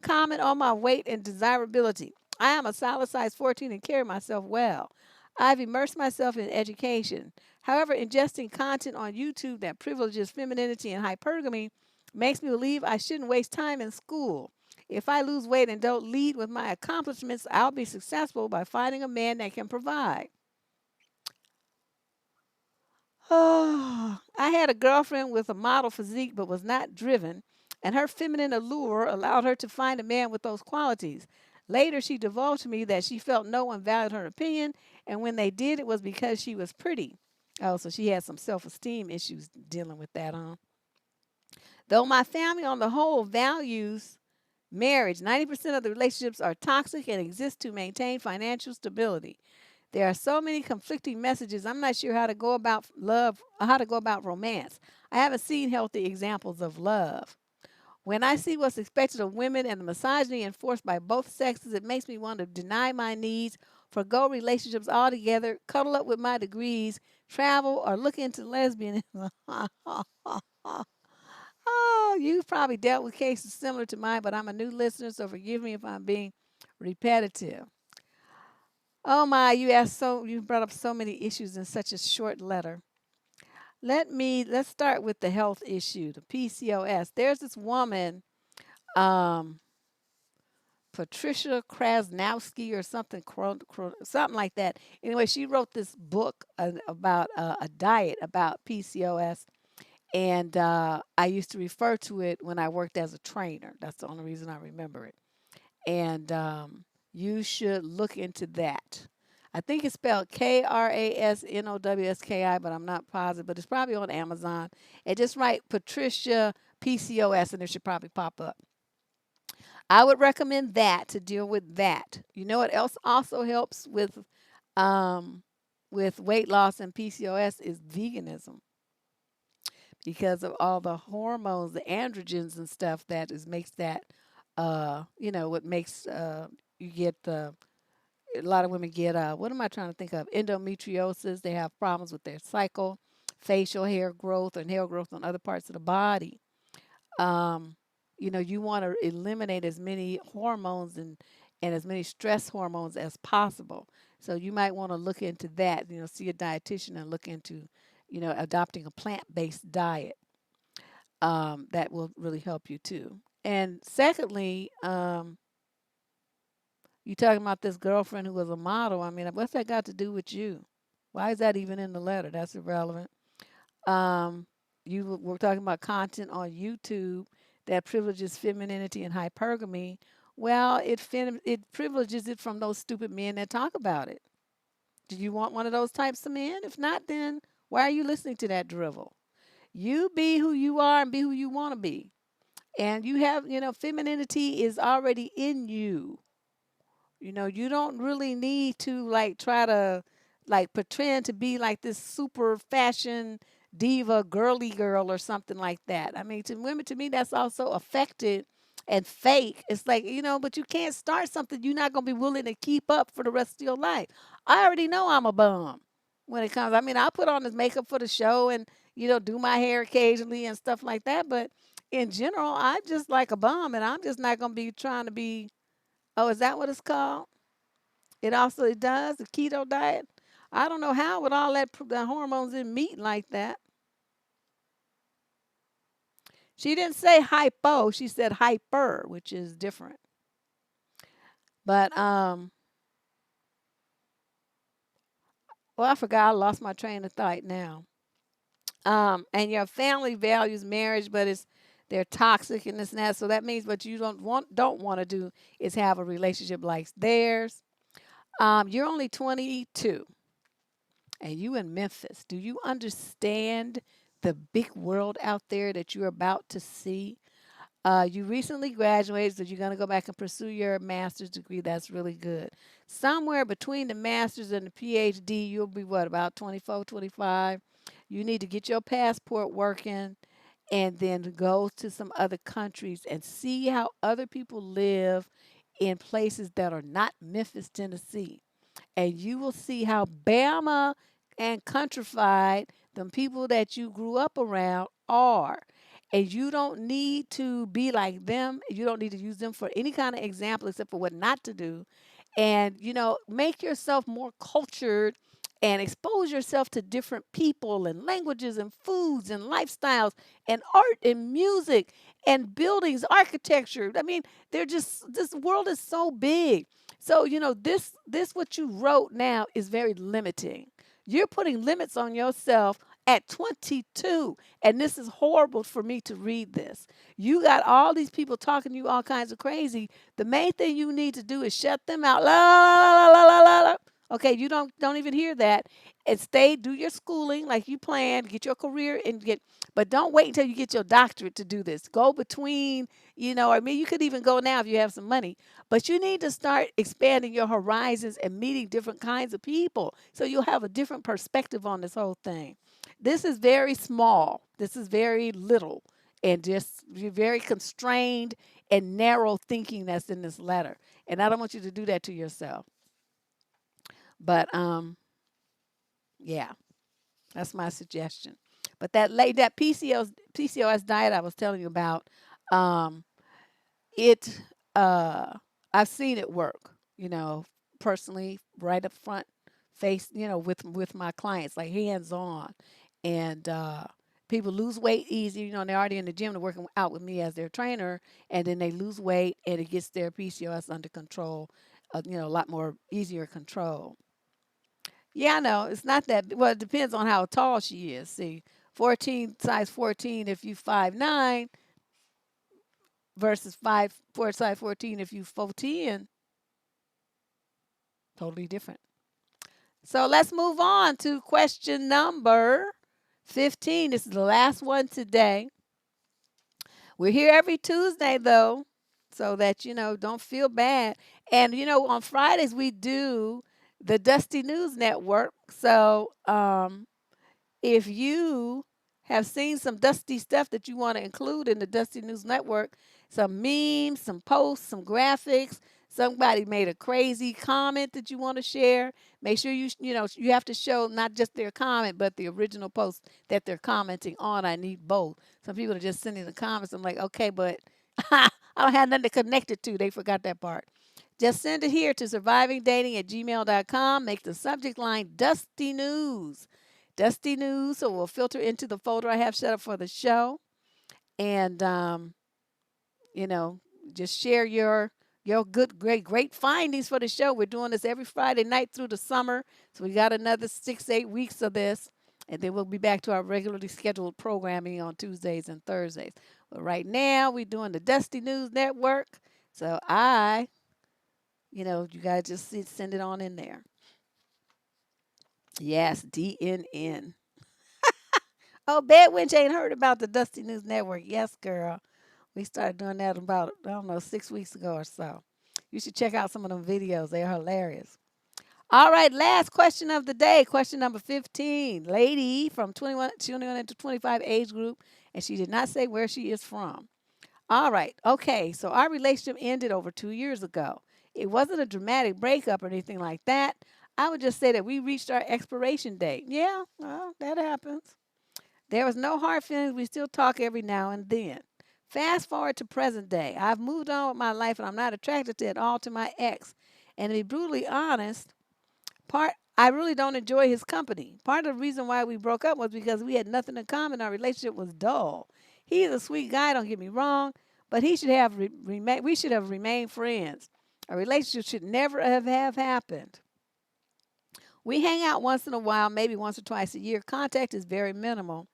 Comment on my weight and desirability. I am a solid size 14 and carry myself well. I've immersed myself in education. However, ingesting content on YouTube that privileges femininity and hypergamy makes me believe I shouldn't waste time in school. If I lose weight and don't lead with my accomplishments, I'll be successful by finding a man that can provide. Oh, I had a girlfriend with a model physique but was not driven, and her feminine allure allowed her to find a man with those qualities. Later, she divulged to me that she felt no one valued her opinion, and when they did, it was because she was pretty. Oh, so she had some self esteem issues dealing with that, huh? Though my family on the whole values marriage, 90% of the relationships are toxic and exist to maintain financial stability. There are so many conflicting messages. I'm not sure how to go about love, how to go about romance. I haven't seen healthy examples of love. When I see what's expected of women and the misogyny enforced by both sexes, it makes me want to deny my needs, forgo relationships altogether, cuddle up with my degrees, travel, or look into lesbianism. Oh, you've probably dealt with cases similar to mine, but I'm a new listener, so forgive me if I'm being repetitive. Oh my, you brought up so many issues in such a short letter. Let's start with the health issue, the PCOS. There's this woman, um, Patricia Krasnowski or something, something like that. Anyway, she wrote this book about a diet about PCOS, and I used to refer to it when I worked as a trainer. That's the only reason I remember it. And you should look into that. I think it's spelled Krasnowski, but I'm not positive. But it's probably on Amazon. And just write Patricia PCOS, and it should probably pop up. I would recommend that to deal with that. You know what else also helps with weight loss and PCOS is veganism because of all the hormones, the androgens and stuff that makes that what makes you get a lot of women get what am I trying to think of? Endometriosis. They have problems with their cycle, facial hair growth, and hair growth on other parts of the body. Um, you want to eliminate as many hormones and as many stress hormones as possible. So you might want to look into that. See a dietitian and look into, adopting a plant-based diet. That will really help you too. And secondly, you talking about this girlfriend who was a model. I mean, what's that got to do with you? Why is that even in the letter? That's irrelevant. Um, you were talking about content on YouTube that privileges femininity and hypergamy. Well, it privileges it from those stupid men that talk about it. Do you want one of those types of men? If not, then why are you listening to that drivel? You be who you are and be who you want to be. And you have, femininity is already in you. You don't really need to like try to like pretend to be like this super fashion diva girly girl or something like that. I mean, to women, to me, that's also affected and fake. It's like, but you can't start something you're not going to be willing to keep up for the rest of your life. I already know I'm a bum when it comes. I mean, I put on this makeup for the show and, do my hair occasionally and stuff like that. But in general, I just like a bum and I'm just not going to be trying to be. Oh, is that what it's called? It does the keto diet. I don't know how with all that the hormones in meat like that. She didn't say hypo. She said hyper, which is different. But well, I forgot. I lost my train of thought now. And your family values marriage, but they're toxic and this and that. So that means what you don't want to do is have a relationship like theirs. You're only 22. And you in Memphis, do you understand the big world out there that you're about to see? You recently graduated, so you're going to go back and pursue your master's degree. That's really good. Somewhere between the master's and the PhD, you'll be what, about 24, 25? You need to get your passport working and then go to some other countries and see how other people live in places that are not Memphis, Tennessee, and you will see how Bama and countrified the people that you grew up around are. And you don't need to be like them. You don't need to use them for any kind of example except for what not to do. And, make yourself more cultured and expose yourself to different people and languages and foods and lifestyles and art and music and buildings, architecture. I mean, this world is so big. So, this what you wrote now is very limiting. You're putting limits on yourself at 22, and this is horrible for me to read this. You got all these people talking to you all kinds of crazy. The main thing you need to do is shut them out. La la la la la la la. Okay, you don't even hear that. And do your schooling like you planned, get your career and but don't wait until you get your doctorate to do this. Go between, I mean you could even go now if you have some money, but you need to start expanding your horizons and meeting different kinds of people so you'll have a different perspective on this whole thing. This is very small. This is very little and just you're very constrained and narrow thinking that's in this letter. And I don't want you to do that to yourself. But yeah, that's my suggestion. But that PCOS diet I was telling you about, um, it I've seen it work, personally right up front face, with my clients, like hands on. And people lose weight easy, and they're already in the gym, they're working out with me as their trainer, and then they lose weight and it gets their PCOS under control, a lot more easier control. Yeah, I know. It's not that well, it depends on how tall she is. See, 14, size 14 if you 5'9" versus size 14 if you 4'10", totally different. So let's move on to question number 15. This is the last one today. We're here every Tuesday though, so that don't feel bad. And on Fridays we do the Dusty News Network. So if you have seen some dusty stuff that you want to include in the Dusty News Network, some memes, some posts, some graphics, somebody made a crazy comment that you want to share, make sure you have to show not just their comment but the original post that they're commenting on. I need both. Some people are just sending the comments. I'm like, okay, but I don't have nothing to connect it to. They forgot that part. Just send it here to survivingdating@gmail.com. Make the subject line Dusty News. Dusty News. So we'll filter into the folder I have set up for the show. And, you know, just share your good, great findings for the show. We're doing this every Friday night through the summer. So we got another 6, 8 weeks of this. And then we'll be back to our regularly scheduled programming on Tuesdays and Thursdays. But right now, we're doing the Dusty News Network. So you guys just send it on in there. Yes, DNN. Oh, Bedwinch ain't heard about the Dusty News Network. Yes, girl. We started doing that about, I don't know, 6 weeks ago or so. You should check out some of them videos. They're hilarious. All right, last question of the day. Question number 15. Lady from 21 to 25 age group, and she did not say where she is from. All right. Okay. So our relationship ended over 2 years ago. It wasn't a dramatic breakup or anything like that. I would just say that we reached our expiration date. Yeah, well, that happens. There was no hard feelings. We still talk every now and then. Fast forward to present day. I've moved on with my life and I'm not attracted to at all to my ex. And to be brutally honest, I really don't enjoy his company. Part of the reason why we broke up was because we had nothing in common. Our relationship was dull. He's a sweet guy, don't get me wrong, but he should have we should have remained friends. A relationship should never have happened. We hang out once in a while, maybe once or twice a year. Contact is very minimal.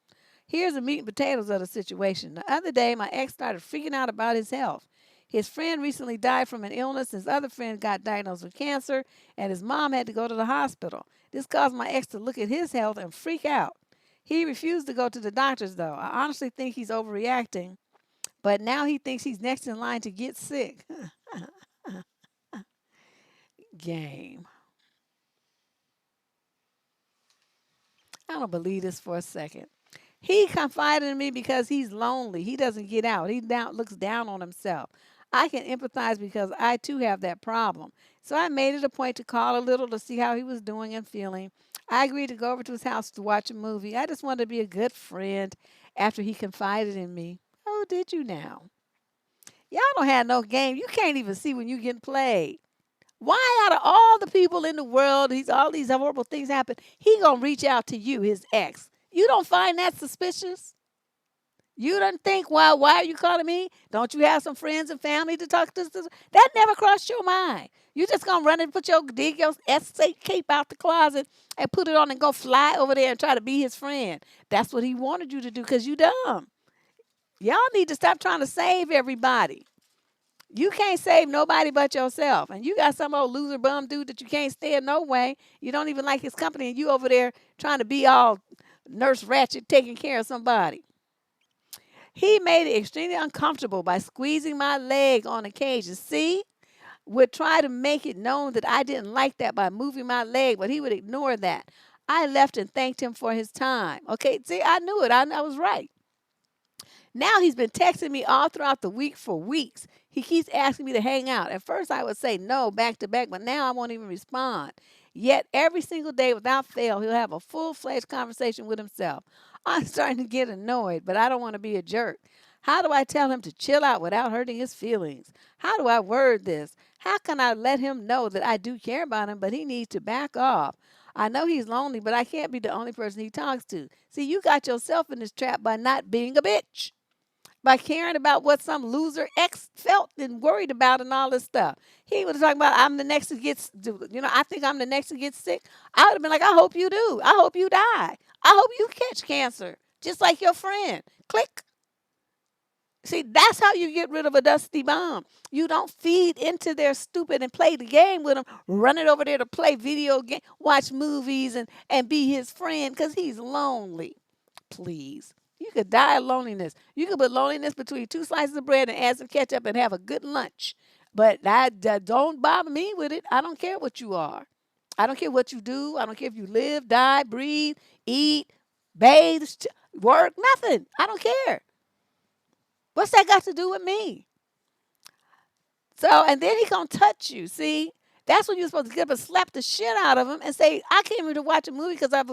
Here's the meat and potatoes of the situation. The other day, my ex started freaking out about his health. His friend recently died from an illness. His other friend got diagnosed with cancer, and his mom had to go to the hospital. This caused my ex to look at his health and freak out. He refused to go to the doctors, though. I honestly think he's overreacting, but now he thinks he's next in line to get sick. Game. I don't believe this for a second. He confided in me because he's lonely. He doesn't get out. Looks down on himself. I can empathize because I too have that problem. So I made it a point to call a little to see how he was doing and feeling. I agreed to go over to his house to watch a movie. I just wanted to be a good friend after he confided in me. Oh, did you now? Y'all don't have no game. You can't even see when you getting played. Why out of all the people in the world, all these horrible things happen, he gonna reach out to you, his ex. You don't find that suspicious? You don't think, why are you calling me? Don't you have some friends and family to talk to? That never crossed your mind. You just gonna run and dig your S cape out the closet and put it on and go fly over there and try to be his friend. That's what he wanted you to do because you dumb. Y'all need to stop trying to save everybody. You can't save nobody but yourself. And you got some old loser bum dude that you can't stand no way. You don't even like his company, and you over there trying to be all nurse ratchet taking care of somebody. He made it extremely uncomfortable by squeezing my leg on occasion. See, would try to make it known that I didn't like that by moving my leg, but he would ignore that. I left and thanked him for his time. Okay, see, I knew it. I was right. Now he's been texting me all throughout the week for weeks. He keeps asking me to hang out. At first, I would say no back to back, but now I won't even respond. Yet, every single day without fail, he'll have a full fledged conversation with himself. I'm starting to get annoyed, but I don't want to be a jerk. How do I tell him to chill out without hurting his feelings? How do I word this? How can I let him know that I do care about him, but he needs to back off? I know he's lonely, but I can't be the only person he talks to. See, you got yourself in this trap by not being a bitch, by caring about what some loser ex felt and worried about and all this stuff. He was talking about I'm the next to get, I think I'm the next to get sick. I would have been like, I hope you do. I hope you die. I hope you catch cancer, just like your friend. Click. See, that's how you get rid of a dusty bomb. You don't feed into their stupid and play the game with them, run it over there to play video game, watch movies, and be his friend because he's lonely. Please. You could die of loneliness. You could put loneliness between two slices of bread and add some ketchup and have a good lunch. But that don't bother me with it. I don't care what you are. I don't care what you do. I don't care if you live, die, breathe, eat, bathe, work, nothing. I don't care. What's that got to do with me? So, and then he gonna touch you. See, that's when you're supposed to get up and slap the shit out of him and say, "I came here to watch a movie because I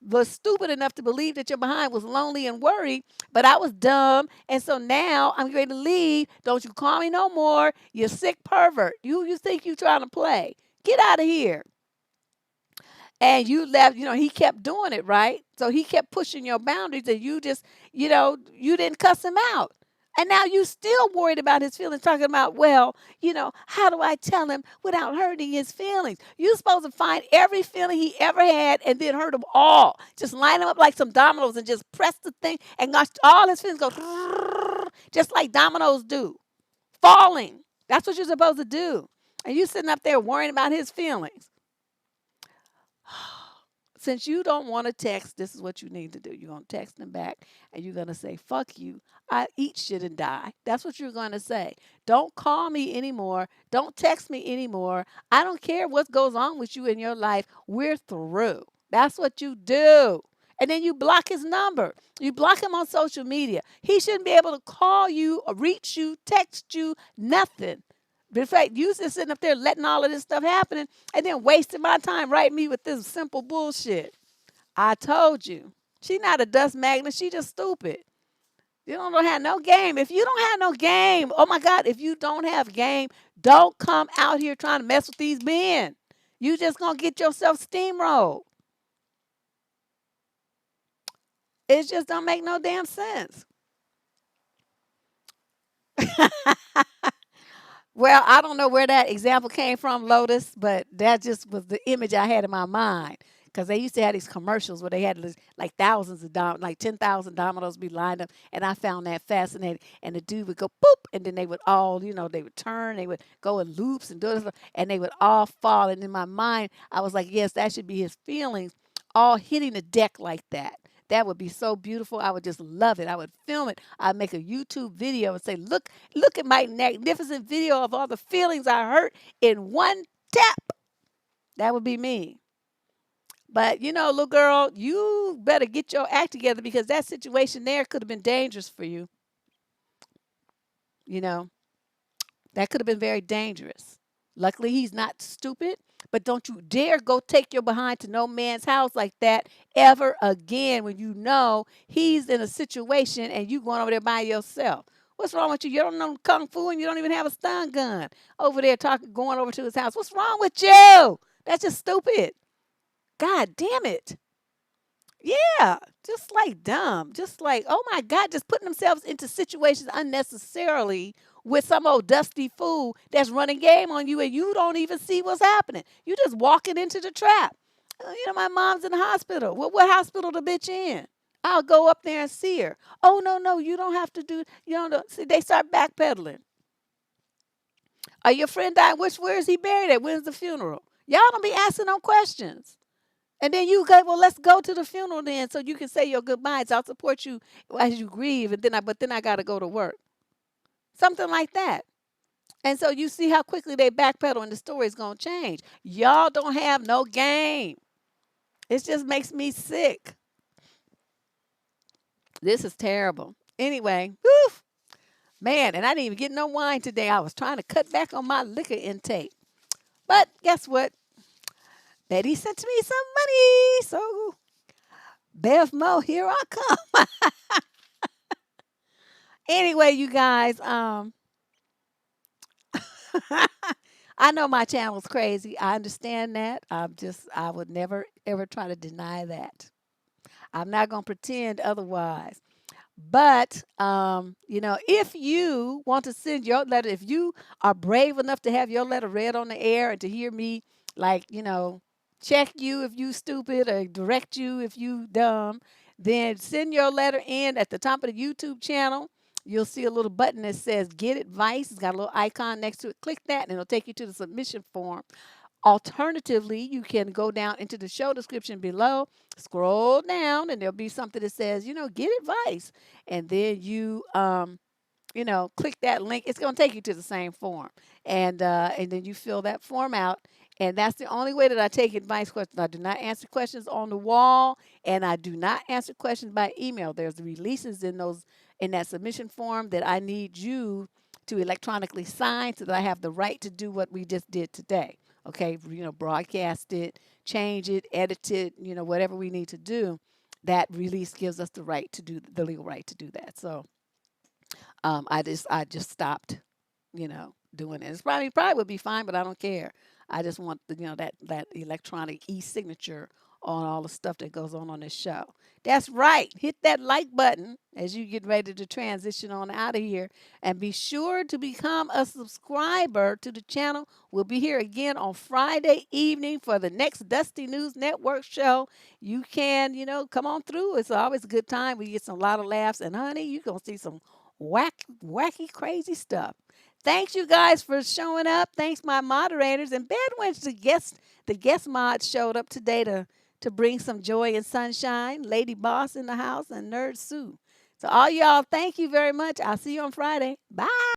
was stupid enough to believe that your behind was lonely and worried, but I was dumb, and so now I'm ready to leave. Don't you call me no more. You sick pervert. You think you trying to play? Get out of here." And you left, he kept doing it, right? So he kept pushing your boundaries and you just, you didn't cuss him out. And now you still worried about his feelings, talking about, well, how do I tell him without hurting his feelings? You're supposed to find every feeling he ever had and then hurt them all. Just line them up like some dominoes and just press the thing and watch all his feelings go just like dominoes do. Falling. That's what you're supposed to do. And you sitting up there worrying about his feelings. since you don't want to text, this is what you need to do. You're going to text them back and you're going to say, fuck you. I eat shit and die. That's what you're going to say. Don't call me anymore. Don't text me anymore. I don't care what goes on with you in your life. We're through. That's what you do. And then you block his number. You block him on social media. He shouldn't be able to call you or reach you, text you, nothing. But in fact, you just sitting up there letting all of this stuff happen and then wasting my time writing me with this simple bullshit. I told you. She not a dust magnet. She just stupid. You don't have no game. If you don't have no game, oh my God, if you don't have game, don't come out here trying to mess with these men. You just gonna get yourself steamrolled. It just don't make no damn sense. Well, I don't know where that example came from, Lotus, but that just was the image I had in my mind. Because they used to have these commercials where they had like thousands of like 10,000 dominoes be lined up, and I found that fascinating. And the dude would go boop, and then they would all, they would turn, they would go in loops and do this, and they would all fall. And in my mind, I was like, yes, that should be his feelings, all hitting the deck like that. That would be so beautiful. I would just love it. I would film it. I'd make a YouTube video and say, look at my magnificent video of all the feelings I hurt in one tap. That would be me. But little girl, you better get your act together because that situation there could have been dangerous for you. You know, that could have been very dangerous. Luckily, he's not stupid, but don't you dare go take your behind to no man's house like that ever again when you know he's in a situation and you going over there by yourself. What's wrong with you? You don't know kung fu and you don't even have a stun gun over there going over to his house. What's wrong with you? That's just stupid. God damn it. Yeah, just like dumb. Just like, oh my God, just putting themselves into situations unnecessarily with some old dusty fool that's running game on you and you don't even see what's happening. You just walking into the trap. My mom's in the hospital. What hospital the bitch in? I'll go up there and see her. Oh, no, no, you don't have to do, you don't know. See, they start backpedaling. Are your friend dying? Where is he buried at? When's the funeral? Y'all don't be asking no questions. And then you go, well, let's go to the funeral then so you can say your goodbyes. I'll support you as you grieve, but then I gotta go to work. Something like that. And so you see how quickly they backpedal and the story's gonna change. Y'all don't have no game. It just makes me sick. This is terrible. Anyway, whew, man, and I didn't even get no wine today. I was trying to cut back on my liquor intake. But guess what? Betty sent me some money. So, Bev Mo, here I come. Anyway, you guys, I know my channel's crazy. I understand that. I would never, ever try to deny that. I'm not going to pretend otherwise. But, if you want to send your letter, if you are brave enough to have your letter read on the air and to hear me, like, check you if you stupid or direct you if you dumb, then send your letter in at the top of the YouTube channel. You'll see a little button that says Get Advice. It's got a little icon next to it. Click that and it'll take you to the submission form. Alternatively, you can go down into the show description below, scroll down, and there'll be something that says, get advice. And then click that link. It's going to take you to the same form. And then you fill that form out. And that's the only way that I take advice questions. I do not answer questions on the wall, and I do not answer questions by email. There's releases in that submission form that I need you to electronically sign so that I have the right to do what we just did today. Okay, broadcast it, change it, edit it, whatever we need to do. That release gives us the right to do the legal right to do that. So I just stopped, doing it. It's probably would be fine, but I don't care. I just want that electronic e-signature on all the stuff that goes on this show. That's right. Hit that like button as you get ready to transition on out of here. And be sure to become a subscriber to the channel. We'll be here again on Friday evening for the next Dusty News Network show. You can, come on through. It's always a good time. We get a lot of laughs. And honey, you're going to see some wacky, crazy stuff. Thanks, you guys, for showing up. Thanks, my moderators. And Bedwinch, the guest mod, showed up today to to bring some joy and sunshine. Lady Boss in the house and Nerd Sue. So all y'all, thank you very much. I'll see you on Friday. Bye.